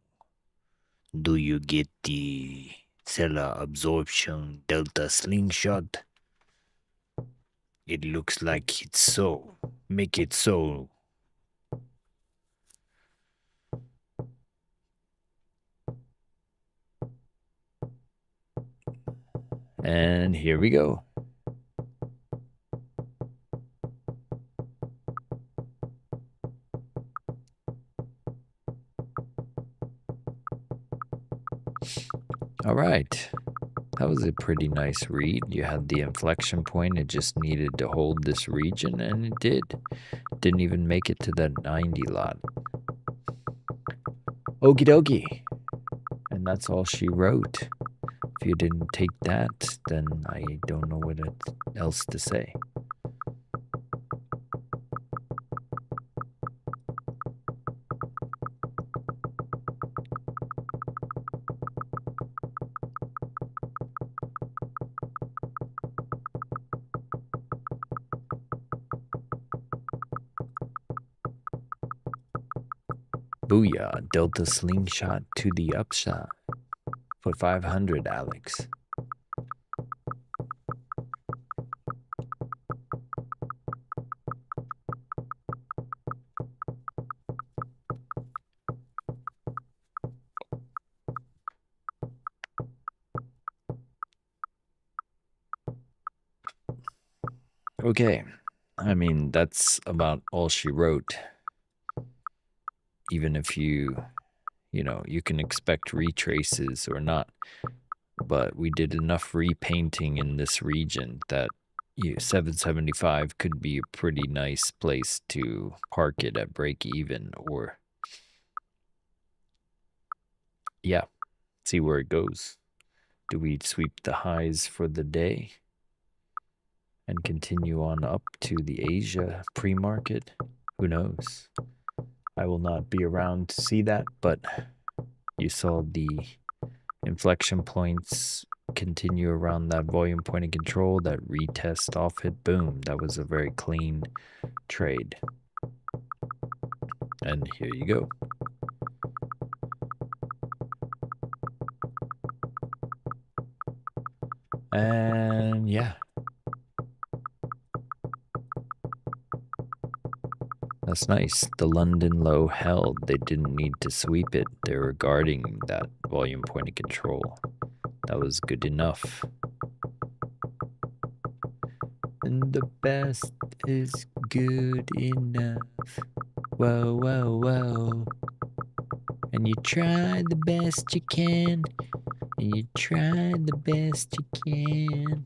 Do you get the seller absorption delta slingshot? It looks like it's so. Make it so. And here we go. All right. That was a pretty nice read. You had the inflection point. It just needed to hold this region, and it did. Didn't even make it to that 90 lot. Okie dokie. And that's all she wrote. If you didn't take that, then I don't know what else to say. Booyah, Delta Slingshot to the upshot for 500, Alex. Okay, I mean, that's about all she wrote. Even if you know, you can expect retraces or not. But we did enough repainting in this region that 775 could be a pretty nice place to park it at break even, or yeah, see where it goes. Do we sweep the highs for the day and continue on up to the Asia pre-market? Who knows? I will not be around to see that, but you saw the inflection points continue around that volume point of control, that retest off hit, boom. That was a very clean trade. And here you go. And yeah. That's nice. The London low held. They didn't need to sweep it. They were guarding that volume point of control. That was good enough. And the best is good enough. Whoa, whoa, whoa. And you try the best you can. And you try the best you can.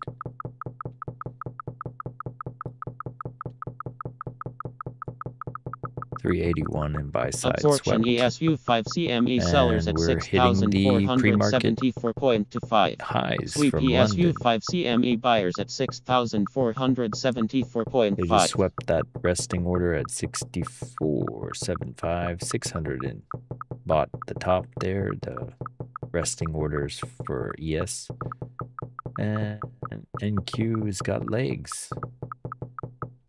$381 in buy side Absorption swept. ESU5 CME sellers at And we're hitting the pre-market 6,474.25. highs Sweep from London. ESU5 CME buyers at 6,474.5. They just swept that resting order at 64.75, 600 and bought the top there, the resting orders for ES. And NQ's got legs.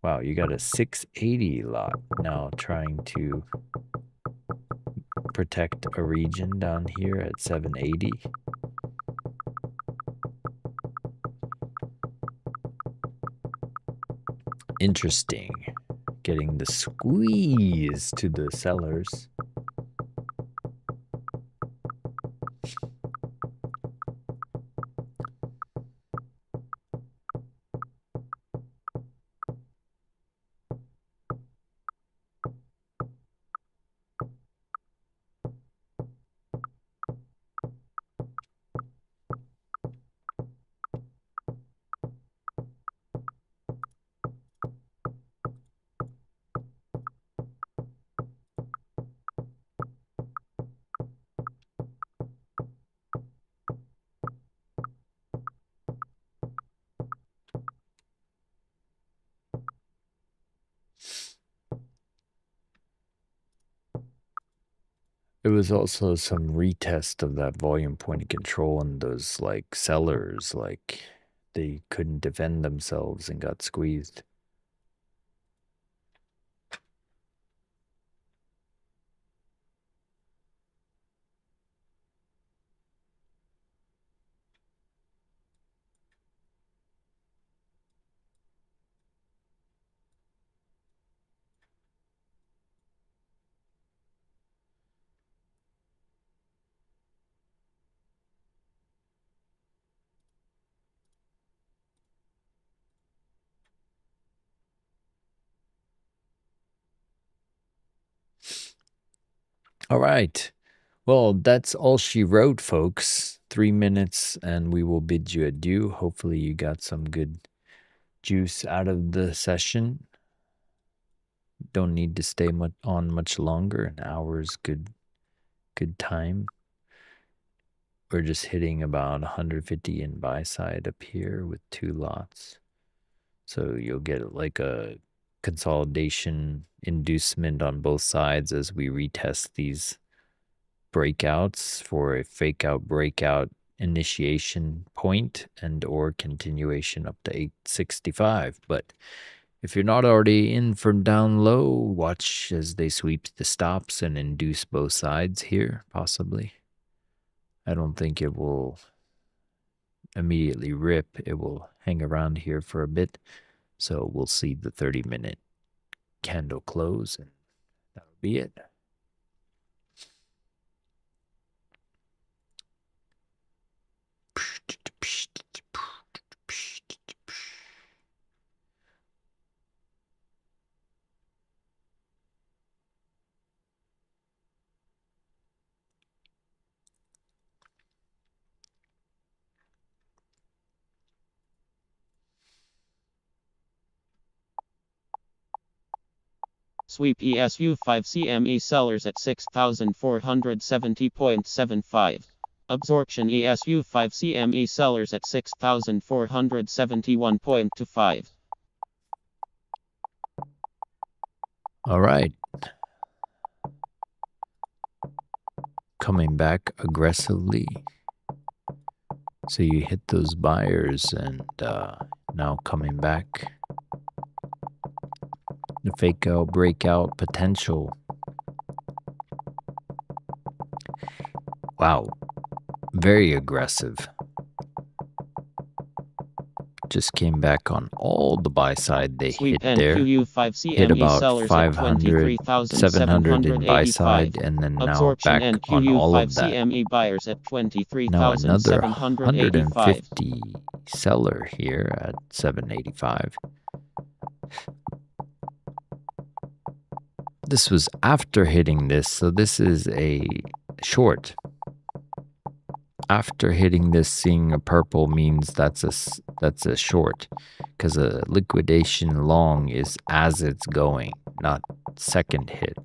Wow, you got a 680 lot now trying to protect a region down here at 780. Interesting. Getting the squeeze to the sellers. It was also some retest of that volume point of control, and those like sellers, like they couldn't defend themselves and got squeezed. All right. Well, that's all she wrote, folks. 3 minutes and we will bid you adieu. Hopefully you got some good juice out of the session. Don't need to stay on much longer. An hour is good time. We're just hitting about 150 in buy side up here with 2 lots. So you'll get like a consolidation inducement on both sides as we retest these breakouts for a fake out breakout initiation point and or continuation up to 865. But if you're not already in from down low, watch as they sweep the stops and induce both sides here, possibly. I don't think it will immediately rip. It will hang around here for a bit. So we'll see the 30-minute candle close, and that'll be it. Sweep ESU 5 CME sellers at 6,470.75. Absorption ESU 5 CME sellers at 6,471.25. All right. Coming back aggressively. So you hit those buyers and now coming back. The fake out breakout potential. Wow. Very aggressive. Just came back on all the buy side they Sweep hit there. Hit about 500, 700 in buy side, and then now back on all of that. Buyers at Now another 150 seller here at 785. This was after hitting this, so this is a short. After hitting this, seeing a purple means that's a short, because a liquidation long is as it's going, not second hit.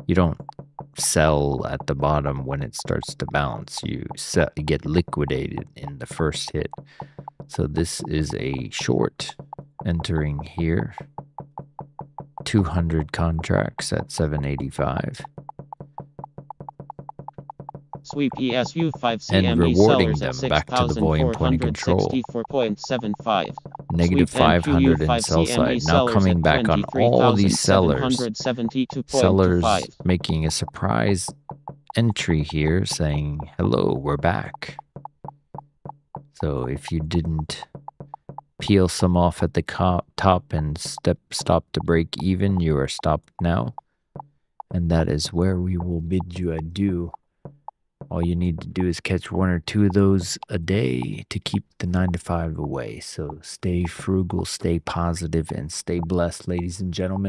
You don't sell at the bottom when it starts to bounce. You get liquidated in the first hit. So this is a short entering here. 200 contracts at 785. Sweep ESU 5 and CME rewarding sellers at them back to the volume point of control. 6,464.75. Negative Sweep NQU 500 in 5 sell CME side. Now sellers coming at back on all these sellers. 23,772.25. Making a surprise entry here saying, hello, we're back. So if you didn't peel some off at the top and stop to break even, you are stopped now. And that is where we will bid you adieu. All you need to do is catch 1 or 2 of those a day to keep the 9 to 5 away. So stay frugal, stay positive, and stay blessed, ladies and gentlemen.